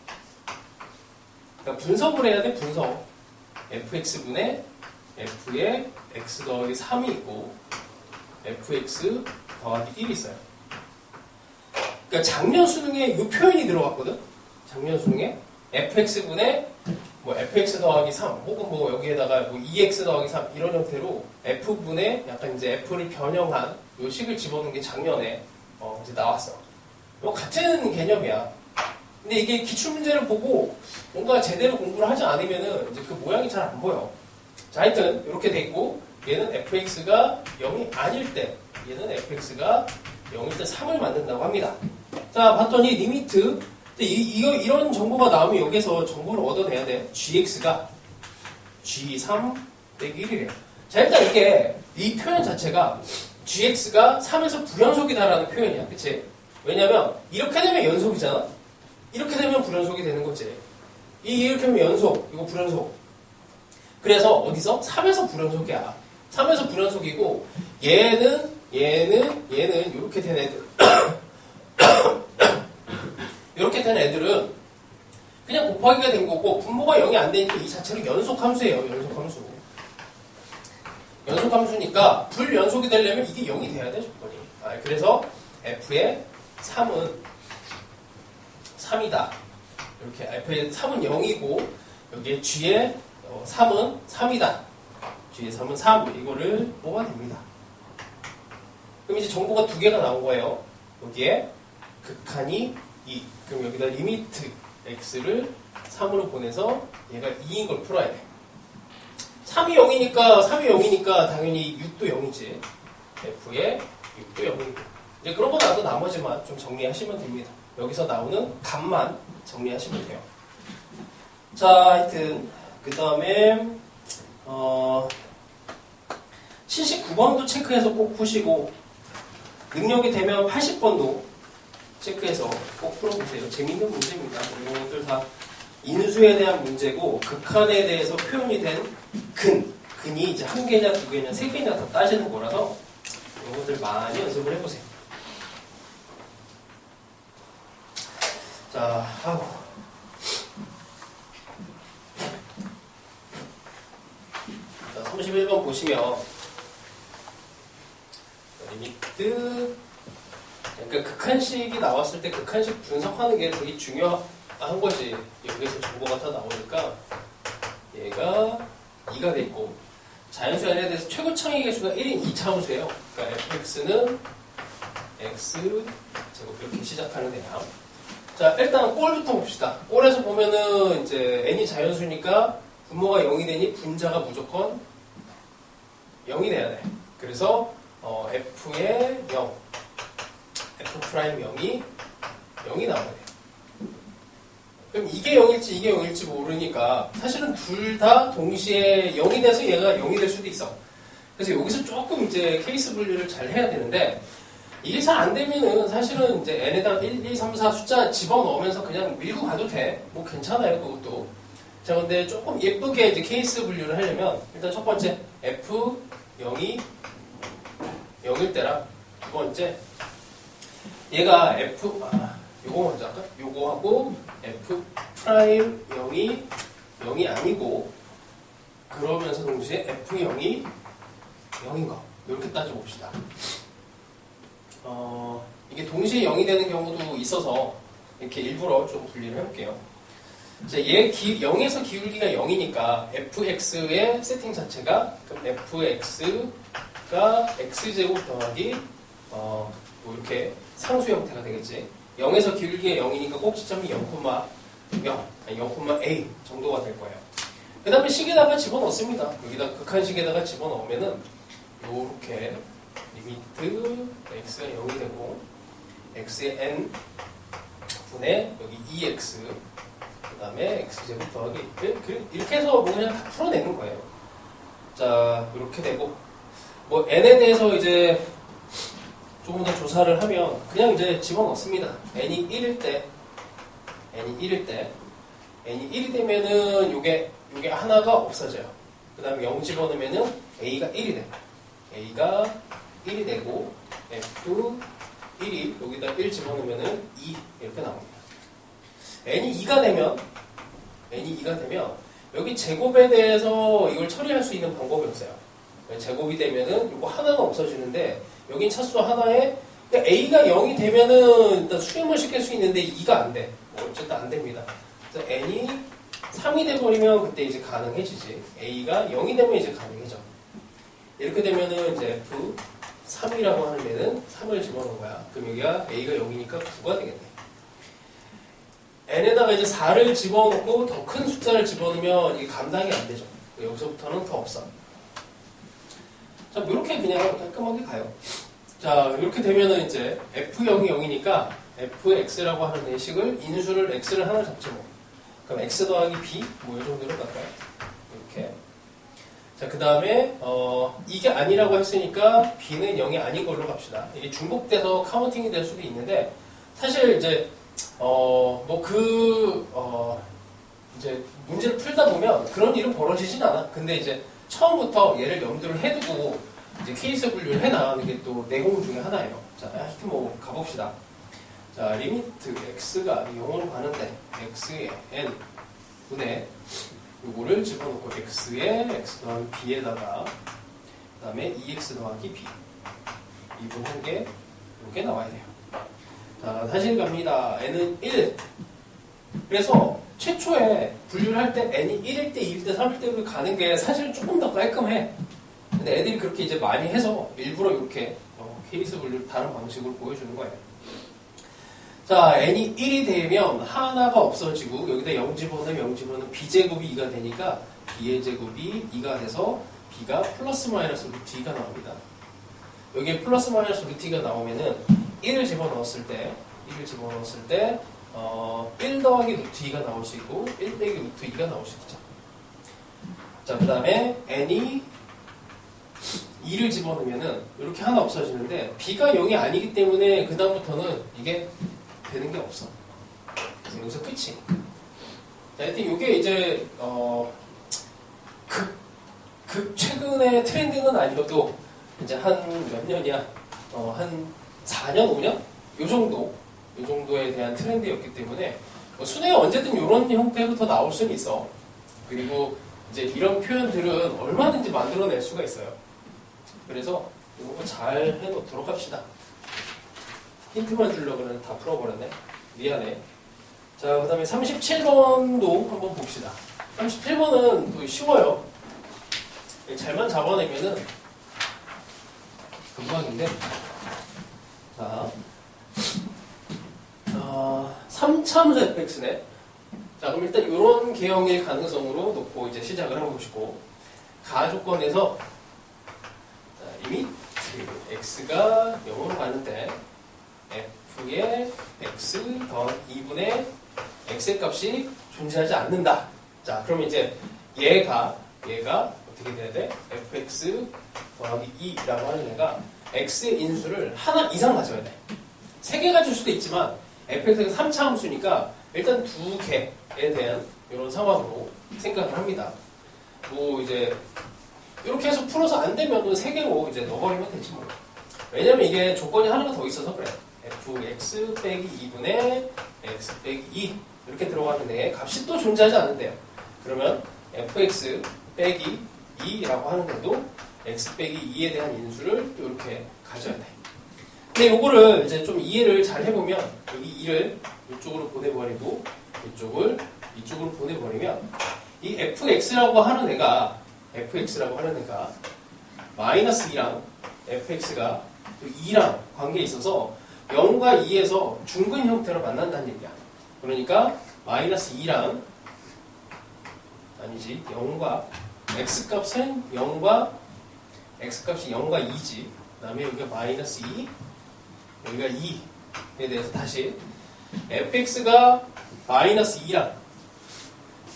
그러니까 분석을 해야 돼. 분석. fx분의 f에 x 더하기 3이 있고 fx 더하기 1이 있어요. 그러니까 작년 수능에 이 표현이 들어갔거든. 작년 수능에 fx분의 뭐 fx 더하기 3 혹은 뭐 여기에다가 뭐 2x 더하기 3 이런 형태로 f분의 약간 이제 f를 변형한 요 식을 집어넣은 게 작년에 이제 나왔어. 요 같은 개념이야. 근데 이게 기출문제를 보고 뭔가 제대로 공부를 하지 않으면은 이제 그 모양이 잘 안 보여. 자, 하여튼 이렇게 돼 있고 얘는 fx가 0이 아닐 때 얘는 fx가 0일 때 3을 만든다고 합니다. 자, 봤더니 리미트 이런 정보가 나오면 여기서 정보를 얻어내야 돼. gx가 g3 빼기 1이래요. 자, 일단 이게 이 표현 자체가 gx가 3에서 불연속이다라는 표현이야. 그치? 왜냐면 이렇게 되면 연속이잖아. 이렇게 되면 불연속이 되는 거지. 이렇게 되면 연속, 이거 불연속. 그래서 어디서? 3에서 불연속이야. 3에서 불연속이고 얘는 이렇게 된 애들 이렇게 된 애들은 그냥 곱하기가 된 거고 분모가 0이 안 되니까 이 자체로 연속함수예요. 연속함수. 연속함수니까 불연속이 되려면 이게 0이 돼야 돼, 조건이. 그래서 f의 3은 3이다. 이렇게 f의 3은 0이고 여기에 g의 3은 3이다. g의 3은 3. 이거를 뽑아냅니다. 그럼 이제 정보가 두 개가 나온 거예요. 여기에 극한이 2. 그럼 여기다 리미트 x를 3으로 보내서 얘가 2인 걸 풀어야 돼. 3이 0이니까 당연히 6도 0이지. f의 6도 0이고. 이제 그러고 나서 나머지만 좀 정리하시면 됩니다. 여기서 나오는 값만 정리하시면 돼요. 자, 하여튼 그 다음에 79번도 체크해서 꼭 푸시고 능력이 되면 80번도 체크해서 꼭 풀어보세요. 재밌는 문제입니다. 이런 것들 다 인수에 대한 문제고 극한에 대해서 표현이 된 근이 이제 한 개냐 두 개냐 세 개냐 더 따지는 거라서 이런 것들 많이 연습을 해보세요. 자, 아우. 자, 31번 보시면 리미트 그러니까 극한식이 나왔을 때 극한식 분석하는 게 되게 중요한 거지. 여기서 정보가 다 나오니까 얘가 2가 돼 있고 자연수 n에 대해서 최고 창의 개수가 1인 2차함수예요. 그러니까 fx는 x 제곱 이렇게 시작하는 애야. 자, 일단 꼴부터 봅시다. 꼴에서 보면은 이제 n이 자연수니까 분모가 0이 되니 분자가 무조건 0이 돼야 돼. 그래서 f의 0, f 프라임 0이 나와야 돼. 그럼 이게 0일지 이게 0일지 모르니까 사실은 둘 다 동시에 0이 돼서 얘가 0이 될 수도 있어. 그래서 여기서 조금 이제 케이스 분류를 잘 해야 되는데 이게 잘 안 되면은 사실은 이제 n에다가 1, 2, 3, 4 숫자 집어넣으면서 그냥 밀고 가도 돼. 뭐 괜찮아요, 그것도. 자, 근데 조금 예쁘게 이제 케이스 분류를 하려면 일단 첫 번째 f 0이 0일 때랑 두 번째 얘가 f 요거 먼저 할까? 요거 하고 f 프라임 0이 아니고 그러면서 동시에 f0이 0인 거 이렇게 따져봅시다. 이게 동시에 0이 되는 경우도 있어서 이렇게 일부러 좀 분리를 해볼게요. 자, 얘 0에서 기울기가 0이니까 fx의 세팅 자체가 그럼 fx가 x제곱 더하기 뭐 이렇게 상수 형태가 되겠지. 0에서 기울기가 0이니까 꼭지점이 0,a 정도가 될 거예요. 그 다음에 식에다가 집어넣습니다. 여기다 극한식에다가 집어넣으면은 요렇게 리미트 x가 0이 되고 x의 n 분의 여기 2x 그 다음에 x제곱 더하기 이렇게 해서 뭐 그냥 다 풀어내는 거예요. 자, 이렇게 되고 뭐 n에 대해서 이제 조금 더 조사를 하면 그냥 이제 집어넣습니다. n이 1일 때 n이 1이 되면은 요게 하나가 없어져요. 그 다음에 0 집어넣으면은 a가 1이 돼. a가 1이 되고 f1이 여기다 1 집어넣으면은 2 이렇게 나옵니다. n이 2가 되면 여기 제곱에 대해서 이걸 처리할 수 있는 방법이 없어요. 제곱이 되면은 이거 하나가 없어지는데 여긴 차수 하나에 그러니까 a가 0이 되면은 일단 수렴을 시킬 수 있는데 2가 안 돼. 어쨌든 안 됩니다. 그래서 n이 3이 돼버리면 그때 이제 가능해지지. a가 0이 되면 이제 가능해져. 이렇게 되면은 이제 f 3이라고 하는 데는 3을 집어넣은 거야. 그럼 여기가 a가 0이니까 9가 되겠네. n에다가 이제 4를 집어넣고 더 큰 숫자를 집어넣으면 이게 감당이 안 되죠. 여기서부터는 더 없어. 자, 이렇게 그냥 깔끔하게 가요. 자, 이렇게 되면은 이제 f0이 0이니까 fx라고 하는 내식을 인수를 x를 하나 잡지 뭐. 그럼 x 더하기 b 뭐 이 정도로 갈까요? 이렇게. 자, 그 다음에 이게 아니라고 했으니까 b는 0이 아닌 걸로 갑시다. 이게 중복돼서 카운팅이 될 수도 있는데 사실 이제 이제 문제를 풀다 보면 그런 일은 벌어지진 않아. 근데 이제 처음부터 얘를 염두를 해두고 이제 케이스 분류를 해나가는 게 또 내공 중에 하나예요. 자, 하여튼 뭐 가봅시다. 자, 리미트 x가 0으로 가는데 x의 n 분의 요거를 집어넣고 x의 x 더하기 b에다가 그 다음에 2x 더하기 b 이분한 게 요게 나와야 돼요. 자, 다시 갑니다. n은 1. 그래서 최초에 분류를 할 때 n이 1일 때, 2일 때, 3일 때 가는 게 사실은 조금 더 깔끔해. 근데 애들이 그렇게 이제 많이 해서 일부러 이렇게 케이스 분류를 다른 방식으로 보여주는 거예요. 자, n이 1이 되면 하나가 없어지고 여기다 0 집어넣으면 0 집어넣으면 b제곱이 2가 되니까 b의 제곱이 2가 돼서 b가 플러스 마이너스 루트 2가 나옵니다. 여기에 플러스 마이너스 루트 2가 나오면은 1을 집어넣었을 때 1 더하기 루트 2가 나올 수 있고 1 빼기 루트 2가 나올 수 있죠. 자, 그 다음에 n이 2를 집어넣으면은 이렇게 하나 없어지는데 b가 0이 아니기 때문에 그 다음부터는 이게 되는 게 없어. 그래서 여기서 끝이. 자, 하여튼 이게 이제 최근의 트렌드는 아니어도 이제 한 몇 년이야? 한 4년, 5년? 요 정도 이 정도에 대한 트렌드였기 때문에 수능에 언제든 이런 형태로 더 나올 수는 있어. 그리고 이제 이런 표현들은 얼마든지 만들어낼 수가 있어요. 그래서 이거 잘 해놓도록 합시다. 힌트만 주려고는 다 풀어버렸네. 미안해. 자, 그 다음에 37번도 한번 봅시다. 37번은 또 쉬워요. 잘만 잡아내면은 금방인데. 자, 3차함수 fx네. 자, 그럼 일단 이런 개형일 가능성으로 놓고 이제 시작을 하고 싶고, 가조건에서 리미트 x가 0으로 가는데 f의 x 더 2분의 x의 값이 존재하지 않는다. 자, 그럼 이제 얘가 어떻게 돼야 돼? fx 더하기 2라고 하는 애가 x의 인수를 하나 이상 가져야 돼. 3개 가질 수도 있지만 fx가 3차 함수니까 일단 2개에 대한 이런 상황으로 생각을 합니다. 뭐 이제 이렇게 해서 풀어서 안 되면 3개로 이제 넣어버리면 되지 뭐. 왜냐면 이게 조건이 하나가 더 있어서 그래. fx 빼기 2분의 x 빼기 2 이렇게 들어가는데 값이 또 존재하지 않는데요. 그러면 fx 빼기 2라고 하는데도 x 빼기 2에 대한 인수를 또 이렇게 가져야 돼. 근데 요거를 이제 좀 이해를 잘 해보면 여기 2를 이쪽으로 보내버리고 이쪽을 이쪽으로 보내버리면 이 fx라고 하는 애가 마이너스 2랑 fx가 2랑 관계에 있어서 0과 2에서 중근 형태로 만난다는 얘기야. 그러니까 마이너스 2랑 아니지 0과 x값은 0과 x값이 0과 2지. 그 다음에 여기가 마이너스 2 여기가 2에 대해서 다시 fx가 마이너스 2랑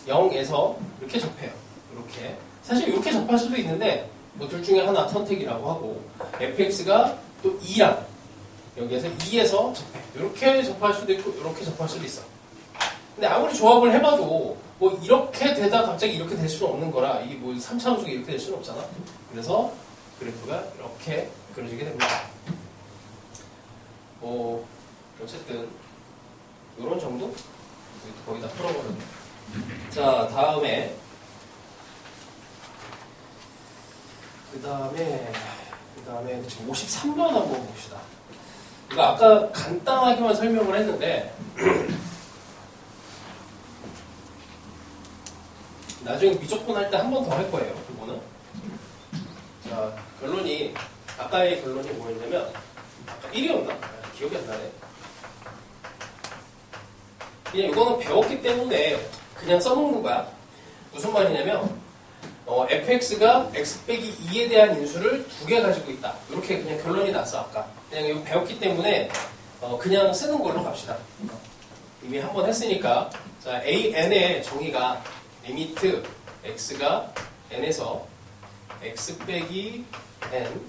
0에서 이렇게 접해요. 이렇게 사실 이렇게 접할 수도 있는데 뭐 둘 중에 하나 선택이라고 하고 fx가 또 2랑 여기에서 2에서 접해. 이렇게 접할 수도 있고 이렇게 접할 수도 있어. 근데 아무리 조합을 해봐도 뭐 이렇게 되다 갑자기 이렇게 될 수는 없는 거라 이게 뭐 3차 함수가 이렇게 될 수는 없잖아. 그래서 그래프가 이렇게 그려지게 됩니다. 뭐 어쨌든 이런 정도? 거의 다 풀어버렸네. 자, 다음에 그 다음에 지금 53번 한번 봅시다. 이거 아까 간단하게만 설명을 했는데 나중에 미적분 할 때 한 번 더 할 거예요. 그거는. 자, 결론이 아까의 결론이 뭐였냐면 아까 1이었나? 기억이 안 나네. 그냥 이거는 배웠기 때문에 그냥 써놓는 거야. 무슨 말이냐면 fx가 x 빼기 2에 대한 인수를 2개 가지고 있다. 이렇게 그냥 결론이 났어. 아까 그냥 이거 배웠기 때문에 그냥 쓰는 걸로 갑시다. 이미 한 번 했으니까 자 a,n의 정의가 리미트 x가 n에서 x 빼기 n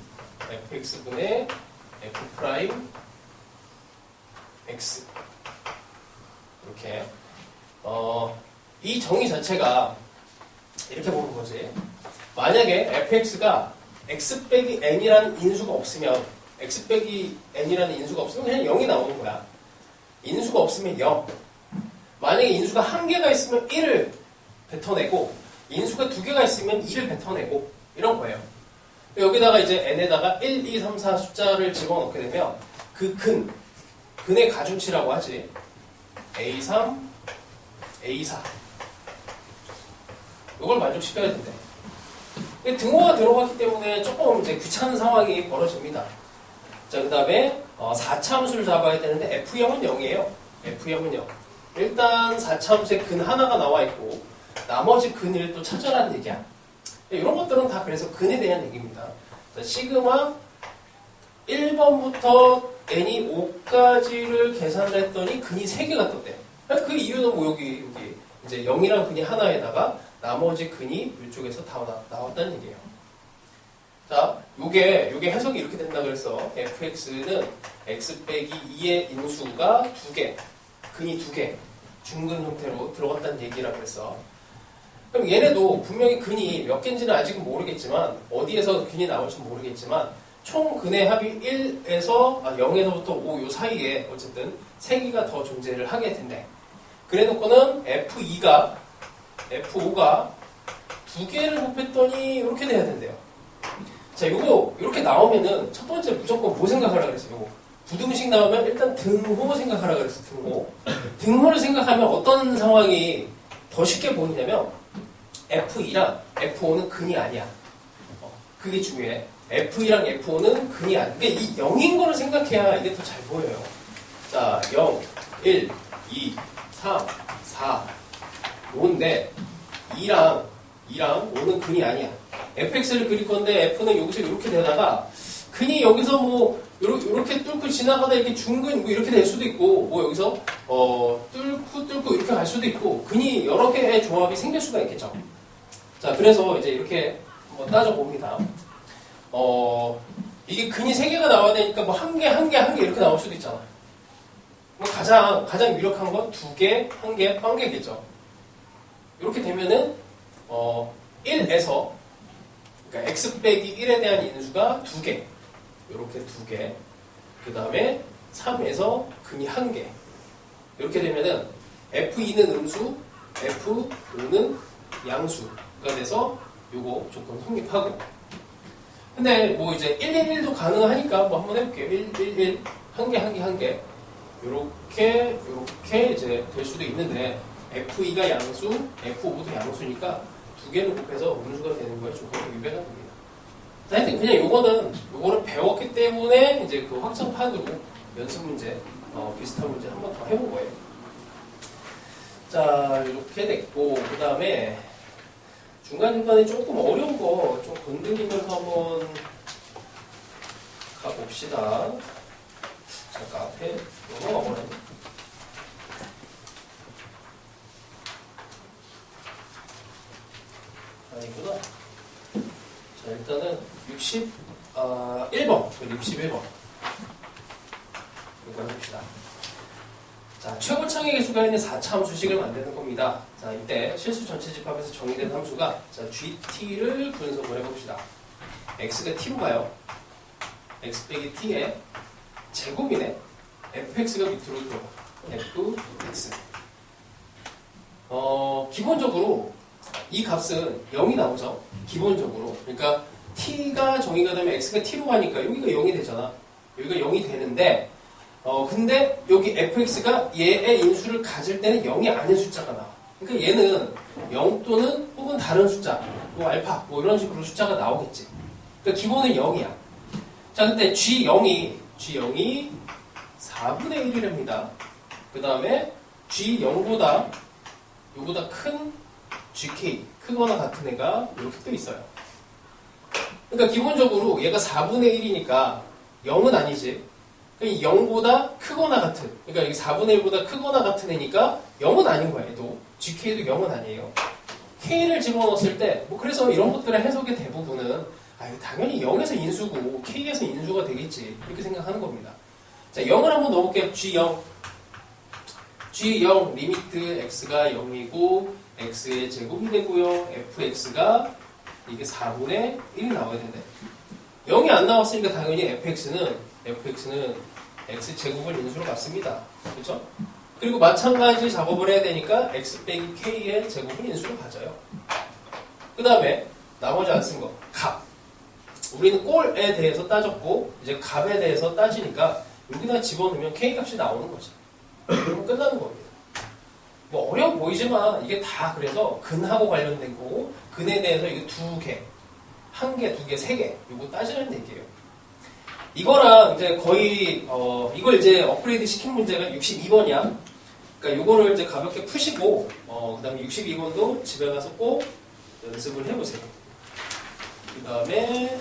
fx분의 f 프라임 x 이렇게 이 정의 자체가 이렇게 보는 거지. 만약에 fx가 x 빼기 n이라는 인수가 없으면 x 빼기 n이라는 인수가 없으면 그냥 0이 나오는 거야. 인수가 없으면 0. 만약에 인수가 1개가 있으면 1을 뱉어내고 인수가 2개가 있으면 2를 뱉어내고 이런 거예요. 여기다가 이제 n에다가 1, 2, 3, 4 숫자를 집어넣게 되면 그 근의 가중치라고 하지. A3, A4 이걸 만족시켜야 된대. 등호가 들어갔기 때문에 조금 이제 귀찮은 상황이 벌어집니다. 자, 그 다음에 4차 함수를 잡아야 되는데 F0은 0이에요. F0은 0. 일단 4차 함수에 근 하나가 나와 있고 나머지 근을 또 찾아라는 얘기야. 이런 것들은 다 그래서 근에 대한 얘기입니다. 자, 시그마 1번부터 n이 5까지를 계산을 했더니 근이 3개가 떴대. 그 이유는 뭐 여기 이제 0이랑 근이 하나에다가 나머지 근이 이쪽에서 다 나왔다는 얘기예요. 자, 요게 해석이 이렇게 된다 그래서 fx는 x 빼기 2의 인수가 2개, 근이 2개, 중근 형태로 들어갔다는 얘기라 그랬어. 그럼 얘네도 분명히 근이 몇 개인지는 아직은 모르겠지만 어디에서 근이 나올지 모르겠지만 총 근의 합이 0에서부터 5 요 사이에 어쨌든 3개가 더 존재를 하게 된대. 그래 놓고는 F5가 2개를 곱했더니 이렇게 돼야 된대요. 자, 요거 이렇게 나오면은 첫 번째 무조건 뭐 생각하라 그랬어요? 요거 부등식 나오면 일단 등호 생각하라 그랬어요. 등호를 생각하면 어떤 상황이 더 쉽게 보이냐면 F2랑 F5는 근이 아니야. 그게 중요해. F2랑 F5는 근이 아니야. 그러니까 이 0인 거를 생각해야 이게 더 잘 보여요. 자, 0, 1, 2, 3, 4, 5인데 2랑 5는 근이 아니야. fx를 그릴 건데 f는 여기서 이렇게 되다가 근이 여기서 뭐 이렇게 뚫고 지나가다 이렇게 중근 뭐 이렇게 될 수도 있고 뭐 여기서 뚫고 이렇게 갈 수도 있고 근이 여러 개의 조합이 생길 수가 있겠죠. 자, 그래서 이제 이렇게 한번 따져봅니다. 이게 근이 3개가 나와야 되니까 뭐 한 개 이렇게 나올 수도 있잖아. 뭐 가장 유력한 건 2개, 1개, 1개겠죠. 이렇게 되면은 1에서 그러니까 x 빼기 1에 대한 인수가 2개. 이렇게 2개. 그 다음에 3에서 근이 1개. 이렇게 되면은 F2는 음수, F5는 양수가 돼서 요거 조건 성립하고. 근데 뭐 이제 111도 가능하니까 뭐 한번 해볼게요. 111, 1개. 요렇게 이제 될 수도 있는데 F2가 양수, F5도 양수니까 2개를 곱해서 음수가 되는 거에 조건 유배가 됩니다. 하여튼 그냥 요거를 배웠기 때문에 이제 그 확정판으로 연습 문제, 비슷한 문제 한 번 더 해본 거예요. 자, 이렇게 됐고, 그 다음에 중간중간에 조금 어려운 거 좀 건드리면서 한번 가봅시다. 잠깐 앞에 영어가 뭐라니? 아니구나. 자, 일단은 61번. 이거 해봅시다. 자, 최고창의 개수가 있는 4차 함수식을 만드는 겁니다. 자, 이때 실수 전체 집합에서 정의된 함수가 자, GT를 분석을 해봅시다. X가 T로 가요. X 빼기 T의 제곱이네. fx가 밑으로 들어가. fx. 기본적으로 이 값은 0이 나오죠. 기본적으로. 그러니까 t가 정의가 되면 x가 t로 가니까 여기가 0이 되잖아. 여기가 0이 되는데 근데 여기 fx가 얘의 인수를 가질 때는 0이 아닌 숫자가 나와. 그러니까 얘는 0 또는 혹은 다른 숫자, 뭐 알파, 뭐 이런 식으로 숫자가 나오겠지. 그러니까 기본은 0이야. 자, 근데 G0이 4분의 1이랍니다. 그 다음에 G0보다 요보다 큰 GK, 크거나 같은 애가 이렇게 또 있어요. 그러니까 기본적으로 얘가 4분의 1이니까 0은 아니지. 0보다 크거나 같은, 그러니까 여기 4분의 1보다 크거나 같은 애니까 0은 아닌 거야, 얘도. GK도 0은 아니에요. K를 집어넣었을 때, 뭐 그래서 이런 것들의 해석의 대부분은 당연히 0에서 인수고 K에서 인수가 되겠지. 이렇게 생각하는 겁니다. 자, 0을 한번 넣어볼게요. G0 리미트 x가 0이고 x의 제곱이 되고요. fx가 이게 4분의 1이 나와야 된대. 0이 안 나왔으니까 당연히 fx는 x제곱을 인수로 갖습니다. 그렇죠? 그리고 마찬가지 작업을 해야 되니까 x 빼기 k의 제곱을 인수로 가져요. 그 다음에 나머지 안 쓴 거 값. 우리는 꼴에 대해서 따졌고 이제 값에 대해서 따지니까 여기다 집어넣으면 k값이 나오는 거지. 그러면 끝나는 겁니다. 뭐 어려워 보이지만 이게 다 그래서 근하고 관련된 거고 근에 대해서 이거 2개, 1개, 2개, 3개 이거 따지는 얘기예요. 이거랑 이제 거의 이걸 이제 업그레이드 시킨 문제가 62번이야. 그러니까 이거를 이제 가볍게 푸시고 그다음에 62번도 집에 가서 꼭 연습을 해보세요. 그다음에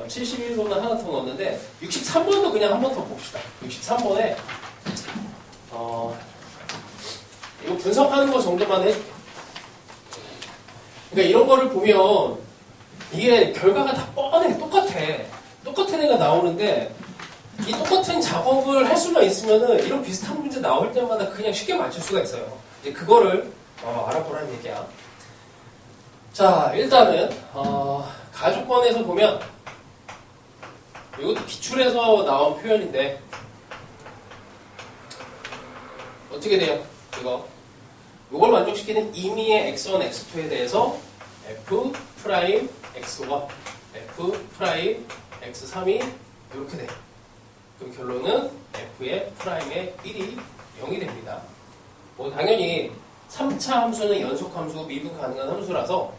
71번은 하나 더 넣었는데 63번도 그냥 한 번 더 봅시다. 63번에 이거 분석하는 거 정도만 해줄게. 그러니까 이런 거를 보면 이게 결과가 다 뻔해. 똑같은 애가 나오는데 이 똑같은 작업을 할 수만 있으면은 이런 비슷한 문제 나올 때마다 그냥 쉽게 맞출 수가 있어요. 이제 그거를 알아보라는 얘기야. 자, 일단은 가족권에서 보면 이것도 기출에서 나온 표현인데 어떻게 돼요? 이걸 만족시키는 임의의 x1, x2에 대해서 f 프라임 x1, f 프라임 x3이 이렇게 돼. 그럼 결론은 f의 프라임의 1이 0이 됩니다. 뭐 당연히 3차 함수는 연속 함수, 미분 가능한 함수라서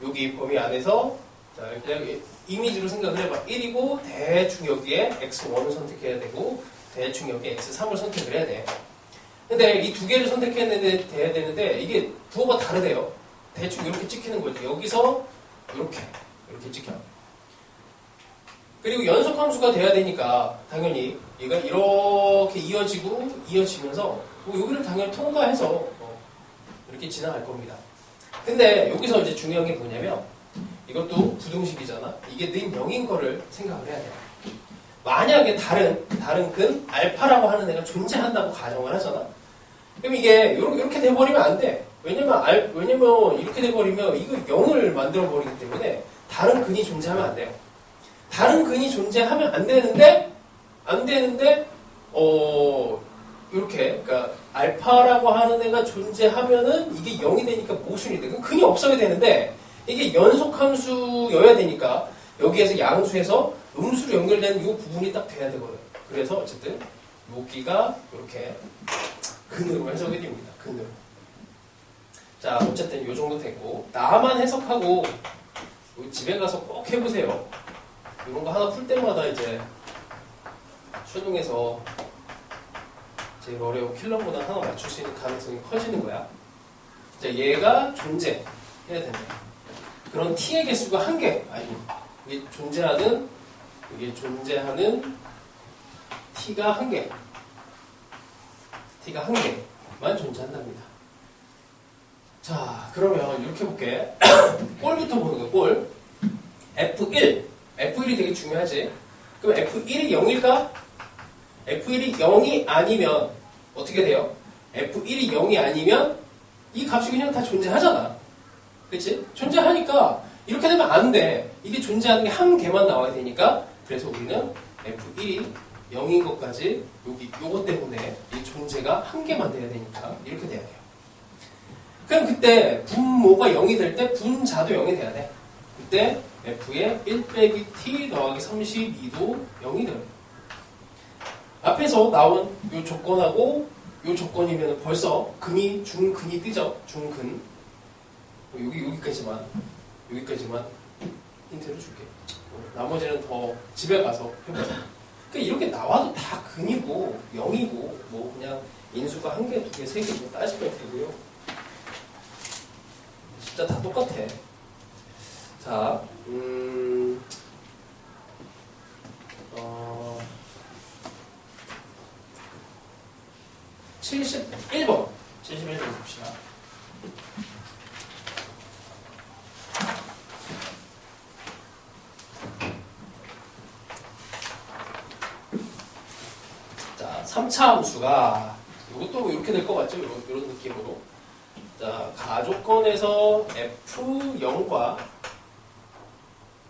여기 범위 안에서 자 그냥 이미지로 생각을 해봐. 1이고 대충 여기에 x1을 선택해야 되고 대충 여기에 x3을 선택을 해야 돼. 근데 이 두 개를 선택했는데 돼야 되는데 이게 부호가 다르대요. 대충 이렇게 찍히는 거지. 여기서 이렇게 찍혀. 그리고 연속 함수가 돼야 되니까 당연히 얘가 이렇게 이어지면서 뭐 여기를 당연히 통과해서 이렇게 지나갈 겁니다. 근데 여기서 이제 중요한 게 뭐냐면 이것도 부등식이잖아. 이게 는 0인 거를 생각을 해야 돼요. 만약에 다른 근 알파라고 하는 애가 존재한다고 가정을 하잖아. 그럼 이게 이렇게 돼버리면 안 돼. 왜냐면 이렇게 돼버리면 이거 0을 만들어버리기 때문에 다른 근이 존재하면 안 돼요. 다른 근이 존재하면 안 되는데 이렇게 그러니까 알파라고 하는 애가 존재하면은 이게 0이 되니까 모순이 돼. 그럼 근이 없어야 되는데 이게 연속함수여야 되니까 여기에서 양수에서 음수로 연결되는 이 부분이 딱 돼야 되거든. 그래서 어쨌든 여기가 이렇게 근으로 해석이 됩니다. 근으로. 자, 어쨌든 이 정도 되고 나만 해석하고 집에 가서 꼭 해보세요. 이런 거 하나 풀 때마다 이제 수능에서 제일 어려운 킬러보다 하나 맞출 수 있는 가능성이 커지는 거야. 자, 얘가 존재해야 된다. 그런 t의 개수가 한 개. 아니고 이게 존재하는 t가 한 개. t가 한 개만 존재한답니다. 자, 그러면 이렇게 볼게. 꼴부터 보는 거야. 꼴. F1. F1이 되게 중요하지. 그럼 F1이 0일까? F1이 0이 아니면 어떻게 돼요? F1이 0이 아니면 이 값이 그냥 다 존재하잖아. 그치? 존재하니까 이렇게 되면 안 돼. 이게 존재하는 게 한 개만 나와야 되니까 그래서 우리는 F1이 0인 것까지 요것 때문에 이 존재가 한 개만 돼야 되니까 이렇게 돼야 돼요. 그럼 그때 분모가 0이 될 때 분자도 0이 돼야 돼. 그때 F의 1 빼기 t 더하기 32도 0이 돼요. 앞에서 나온 요 조건하고 요 조건이면 벌써 중근이 뜨죠. 중근. 여기까지만 힌트를 줄게. 나머지는 더 집에 가서 해보자. 그러니까 이렇게 나와도 다 근이고 0이고 뭐 그냥 인수가 한 개, 두 개, 세 개 뭐 따지면 되고요. 진짜 다 똑같아. 자, 71번 봅시다. 자, 3차 함수가 이것도 이렇게 될 것 같죠? 이런 느낌으로. 자, 가조건에서 F0과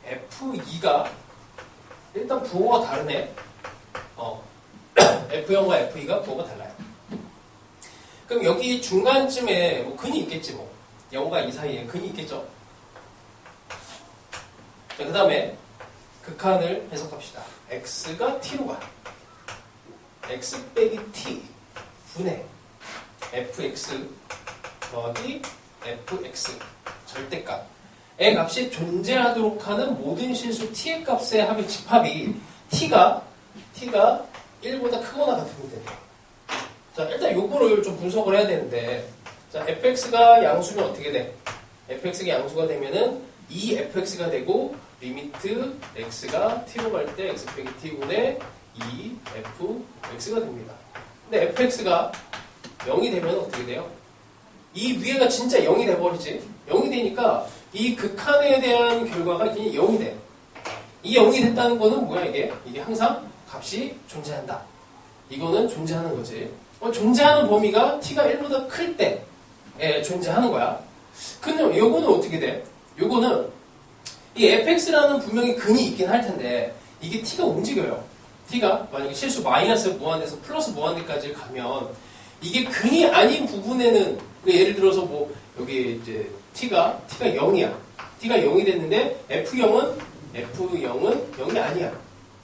F2가 일단 부호가 다르네. F0과 F2가 부호가 달라요. 그럼 여기 중간쯤에 뭐 근이 있겠지 뭐. 0과 2 사이에 근이 있겠죠. 자, 그 다음에 극한을 해석합시다. x가 t로 가. x 빼기 t 분의 fx 더하기 fx 절대값의 값이 존재하도록 하는 모든 실수 t의 값의 합의 집합이 t가 1보다 크거나 같으면 돼요. 자, 일단 요거를 좀 분석을 해야 되는데, 자, fx가 양수면 어떻게 돼? fx가 양수가 되면은 이 fx가 되고 리미트 x가 t로 갈 때 x 빼기 t분의 2 fx가 됩니다. 근데 fx가 0이 되면 어떻게 돼요? 이 위에가 진짜 0이 돼버리지. 0이 되니까 이 극한에 대한 결과가 그냥 0이 돼. 이 0이 됐다는 거는 뭐야 이게? 이게 항상 값이 존재한다. 이거는 존재하는 거지. 존재하는 범위가 t가 1보다 클 때 존재하는 거야. 근데 요거는 어떻게 돼? 요거는 이 fx라는 분명히 근이 있긴 할 텐데 이게 t가 움직여요. t가 만약에 실수 마이너스 무한대에서 플러스 무한대까지 가면 이게 근이 아닌 부분에는 예를 들어서 뭐 여기 이제 t가 0이야. t가 0이 됐는데 f0은 0이 아니야.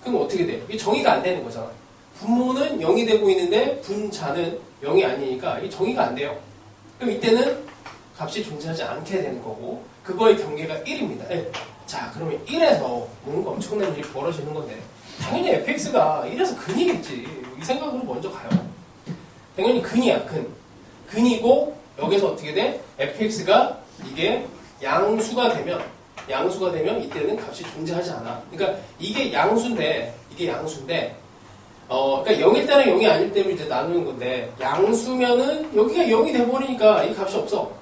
그럼 어떻게 돼? 이게 정의가 안 되는 거잖아. 분모는 0이 되고 있는데 분자는 0이 아니니까 이게 정의가 안 돼요. 그럼 이때는 값이 존재하지 않게 되는 거고 그거의 경계가 1입니다. 1. 자, 그러면 1에서 뭔가 엄청난 일이 벌어지는 건데 당연히 fx가 1에서 근이겠지. 이 생각으로 먼저 가요. 당연히 근이야, 근. 근이고 여기서 어떻게 돼? fx가 이게 양수가 되면 이때는 값이 존재하지 않아. 그러니까 이게 양수인데 그러니까 0일 때는 0이 아닐 때로 이제 나누는 건데 양수면은 여기가 0이 돼버리니까 이 값이 없어.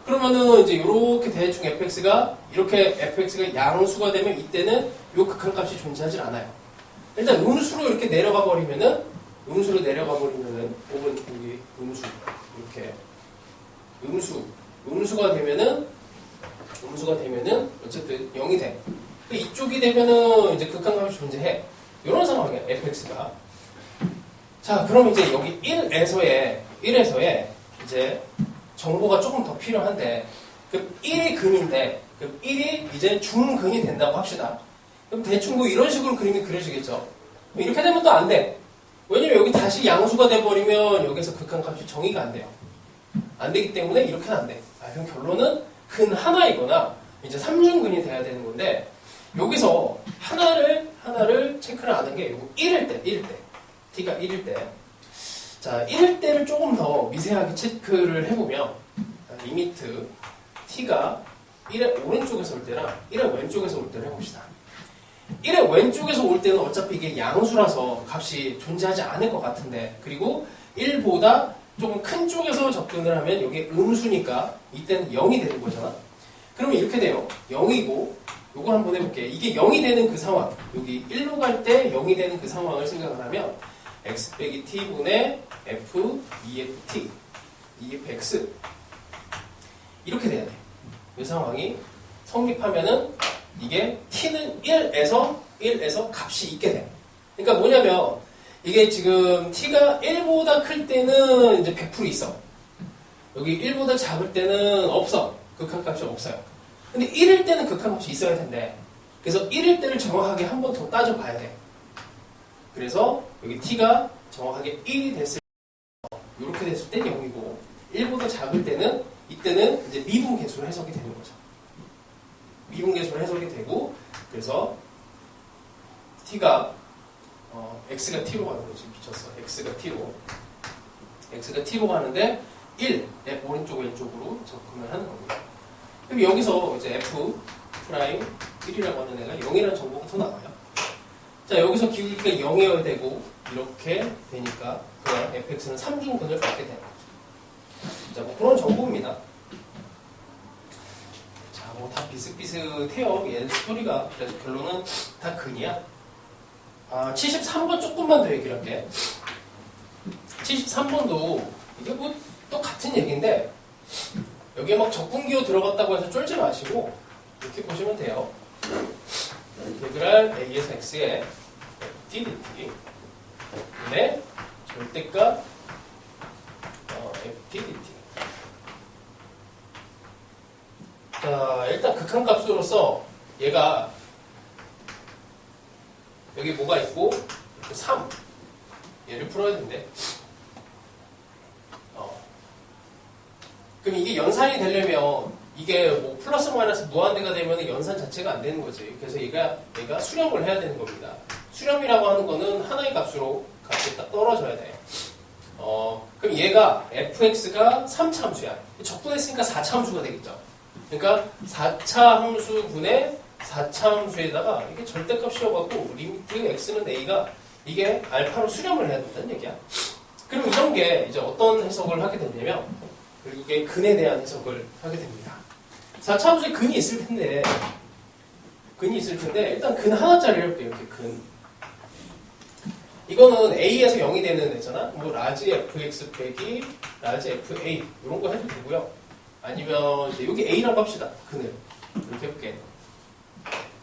그러면은 이제 이렇게 대충 fx가 양수가 되면 이때는 이 극한값이 존재하지 않아요. 일단 음수로 이렇게 내려가 버리면은 혹은 여기 음수 이렇게 음수가 되면은 어쨌든 0이 돼. 이쪽이 되면은 이제 극한값이 존재해. 이런 상황이야 fx가. 자, 그럼 이제 여기 1에서의 이제 정보가 조금 더 필요한데, 그럼 1이 근인데, 그럼 1이 이제 중근이 된다고 합시다. 그럼 대충 뭐 이런 식으로 그림이 그려지겠죠. 이렇게 되면 또 안 돼. 왜냐면 여기 다시 양수가 돼버리면 여기서 극한값이 정의가 안 돼요. 안 되기 때문에 이렇게는 안 돼. 그럼 결론은 근 하나이거나 이제 3중근이 돼야 되는 건데, 여기서 하나를 체크를 안 한 게 요거 1일 때. t가 1일 때. 자, 1일 때를 조금 더 미세하게 체크를 해보면, 리미트 t가 1의 오른쪽에서 올 때랑 1의 왼쪽에서 올 때를 해봅시다. 1의 왼쪽에서 올 때는 어차피 이게 양수라서 값이 존재하지 않을 것 같은데, 그리고 1보다 조금 큰 쪽에서 접근을 하면 여기 음수니까 이때는 0이 되는 거잖아. 그러면 이렇게 돼요. 0이고, 요걸 한번 해볼게. 이게 0이 되는 그 상황, 여기 1로 갈 때 0이 되는 그 상황을 생각을 하면 x 빼기 t분의 f 2ft, 2fx 이렇게 돼야 돼. 이 상황이 성립하면은 이게 t는 1에서 값이 있게 돼. 그러니까 뭐냐면 이게 지금 t가 1보다 클 때는 이제 100% 있어. 여기 1보다 작을 때는 없어. 극한값이 없어요. 근데 1일 때는 극한값이 있어야 된대. 그래서 1일 때를 정확하게 한 번 더 따져봐야 돼. 그래서 여기 t가 정확하게 1이 됐을 때, 이렇게 됐을 때 0이고 1보다 작을 때는 이때는 이제 미분계수로 해석이 되는 거죠. 미분계수로 해석이 되고 그래서 t가 x가 t로 가는 거지. 미쳤어. x가 t로 가는데 1의 오른쪽 왼쪽으로 접근을 하는 겁니다. 그럼 여기서 이제 f 프라임 1이라고 하는 애가 0이라는 정보가 더 나와요. 자, 여기서 기울기가 0이어야 되고 이렇게 되니까 그냥 fx는 3중근을 갖게 되는 거죠. 자, 뭐 그런 정보입니다. 자, 뭐 다 비슷비슷해요. 얘 스토리가. 그래서 결론은 다 근이야. 73번 조금만 더 얘기를 할게. 73번도 이게 뭐 또 같은 얘기인데 여기에 막 적분기호 들어갔다고 해서 쫄지 마시고 이렇게 보시면 돼요. 인테그랄 a에서 x에 ftdt 근데 절대값 ftdt. 자, 일단 극한값으로서 얘가 여기 뭐가 있고 3 얘를 풀어야 된대. 그럼 이게 연산이 되려면 이게 뭐 플러스 마이너스 무한대가 되면 연산 자체가 안 되는 거지. 그래서 얘가 수렴을 해야 되는 겁니다. 수렴이라고 하는 거는 하나의 값으로 값이 딱 떨어져야 돼. 그럼 얘가 fx가 3차 함수야. 적분했으니까 4차 함수가 되겠죠. 그러니까 4차 함수분의 4차 함수에다가 이게 절대값이어갖고 리미트 x는 a가 이게 알파로 수렴을 해야 된다는 얘기야. 그럼 이런 게 이제 어떤 해석을 하게 되냐면 결국에 근에 대한 해석을 하게 됩니다. 4차 함수에 근이 있을 텐데 일단 근 하나짜리를 해볼게요. 이렇게 근. 이거는 a에서 0이 되는 애잖아. 뭐 라지 fx 빼기 라지 fa 이런 거 해도 되고요. 아니면 이제 여기 a라고 합시다. 근을 이렇게 해볼게.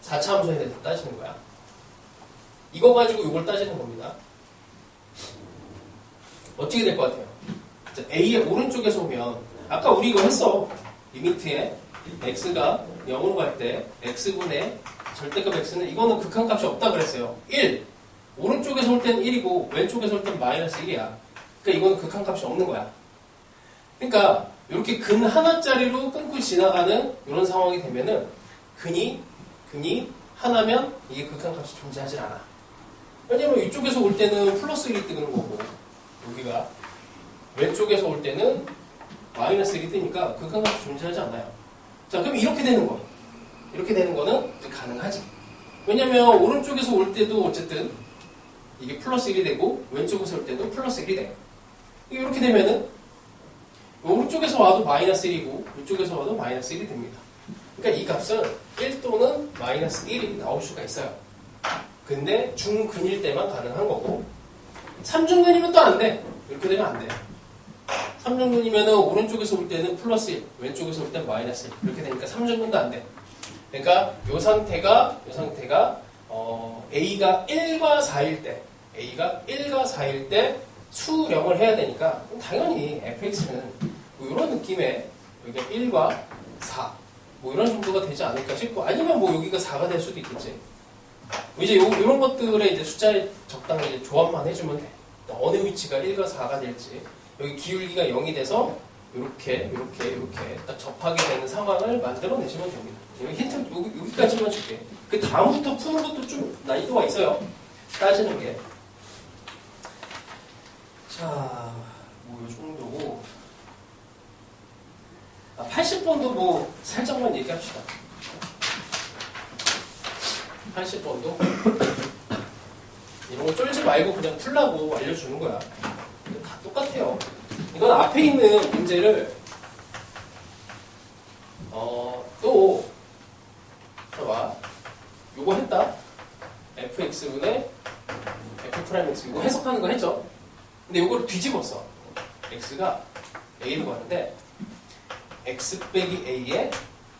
4차 함수에 대해서 따지는 거야. 이거 가지고 이걸 따지는 겁니다. 어떻게 될 것 같아요? 자, A의 오른쪽에서 오면 아까 우리 이거 했어. 리미트에 x가 0으로 갈 때 x분의 절대값 x는 이거는 극한값이 없다 그랬어요. 1. 오른쪽에서 올 때는 1이고 왼쪽에서 올 때는 마이너스 1이야. 그러니까 이거는 극한값이 없는 거야. 그러니까 이렇게 근 하나짜리로 끊고 지나가는 이런 상황이 되면은 근이 하나면 이게 극한값이 존재하지 않아. 왜냐면 이쪽에서 올 때는 플러스 1이 뜨는 거고 여기가 왼쪽에서 올 때는 마이너스 1이 뜨니까 극한값이 존재하지 않아요. 자, 그럼 이렇게 되는 거. 이렇게 되는 거는 이제 가능하지. 왜냐면 오른쪽에서 올 때도 어쨌든 이게 플러스 1이 되고 왼쪽에서 올 때도 플러스 1이 돼요. 이렇게 되면은 오른쪽에서 와도 마이너스 1이고 이쪽에서 와도 마이너스 1이 됩니다. 그러니까 이 값은 1 또는 마이너스 1이 나올 수가 있어요. 근데 중근일 때만 가능한 거고 3중근이면 또 안 돼. 이렇게 되면 안 돼요. 3중근이면 오른쪽에서 올 때는 플러스 1, 왼쪽에서 올 때는 마이너스 1 이렇게 되니까 3중근도 안 돼. 그러니까 이 상태가 A가 1과 4일 때 A가 1과 4일 때 수령을 해야 되니까 당연히 fx는 뭐 이런 느낌의 여기가 1과 4 뭐 이런 정도가 되지 않을까 싶고 아니면 뭐 여기가 4가 될 수도 있겠지. 이제 이런 것들의 이제 숫자에 적당히 이제 조합만 해주면 돼. 어느 위치가 1과 4가 될지 여기 기울기가 0이 돼서 이렇게 딱 접하게 되는 상황을 만들어내시면 됩니다. 힌트 여기까지만 줄게. 그 다음부터 푸는 것도 좀 난이도가 있어요. 따지는 게. 자, 뭐 이 정도고. 80번도 뭐 살짝만 얘기합시다. 80번도 이런 거 쫄지 말고 그냥 풀라고 알려주는 거야. 다 똑같아요. 이건 앞에 있는 문제를 또 봐봐. 요거 했다. fx분의 f'x 이거 해석하는 거 했죠. 근데 요거를 뒤집었어. x가 a로 가는데 x 빼기 a의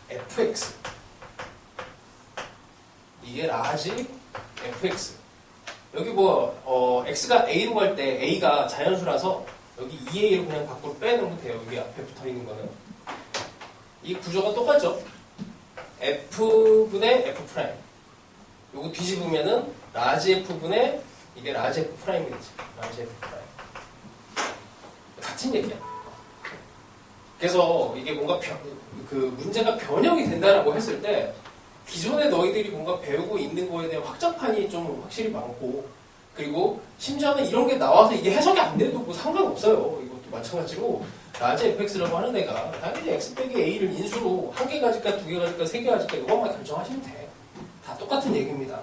fx 이게 라지 fx 여기 뭐 x가 a로 갈 때 a가 자연수라서 여기 2a로 그냥 밖으로 빼놓으면 돼요. 여기 앞에 붙어있는 거는 이 구조가 똑같죠. f분의 f' 요거 뒤집으면은 라지 f분의 이게 라지 f'이 되지. 라지 f' 같은 얘기야. 그래서 이게 뭔가 그 문제가 변형이 된다라고 했을 때 기존에 너희들이 뭔가 배우고 있는 거에 대한 확장판이 좀 확실히 많고 그리고 심지어는 이런 게 나와서 이게 해석이 안 돼도 뭐 상관없어요. 이것도 마찬가지로 라지 fx라고 하는 애가 당연히 x 빼기 a를 인수로 한 개 가질까 두 개 가질까 세 개 가질까 이것만 결정하시면 돼. 다 똑같은 얘기입니다.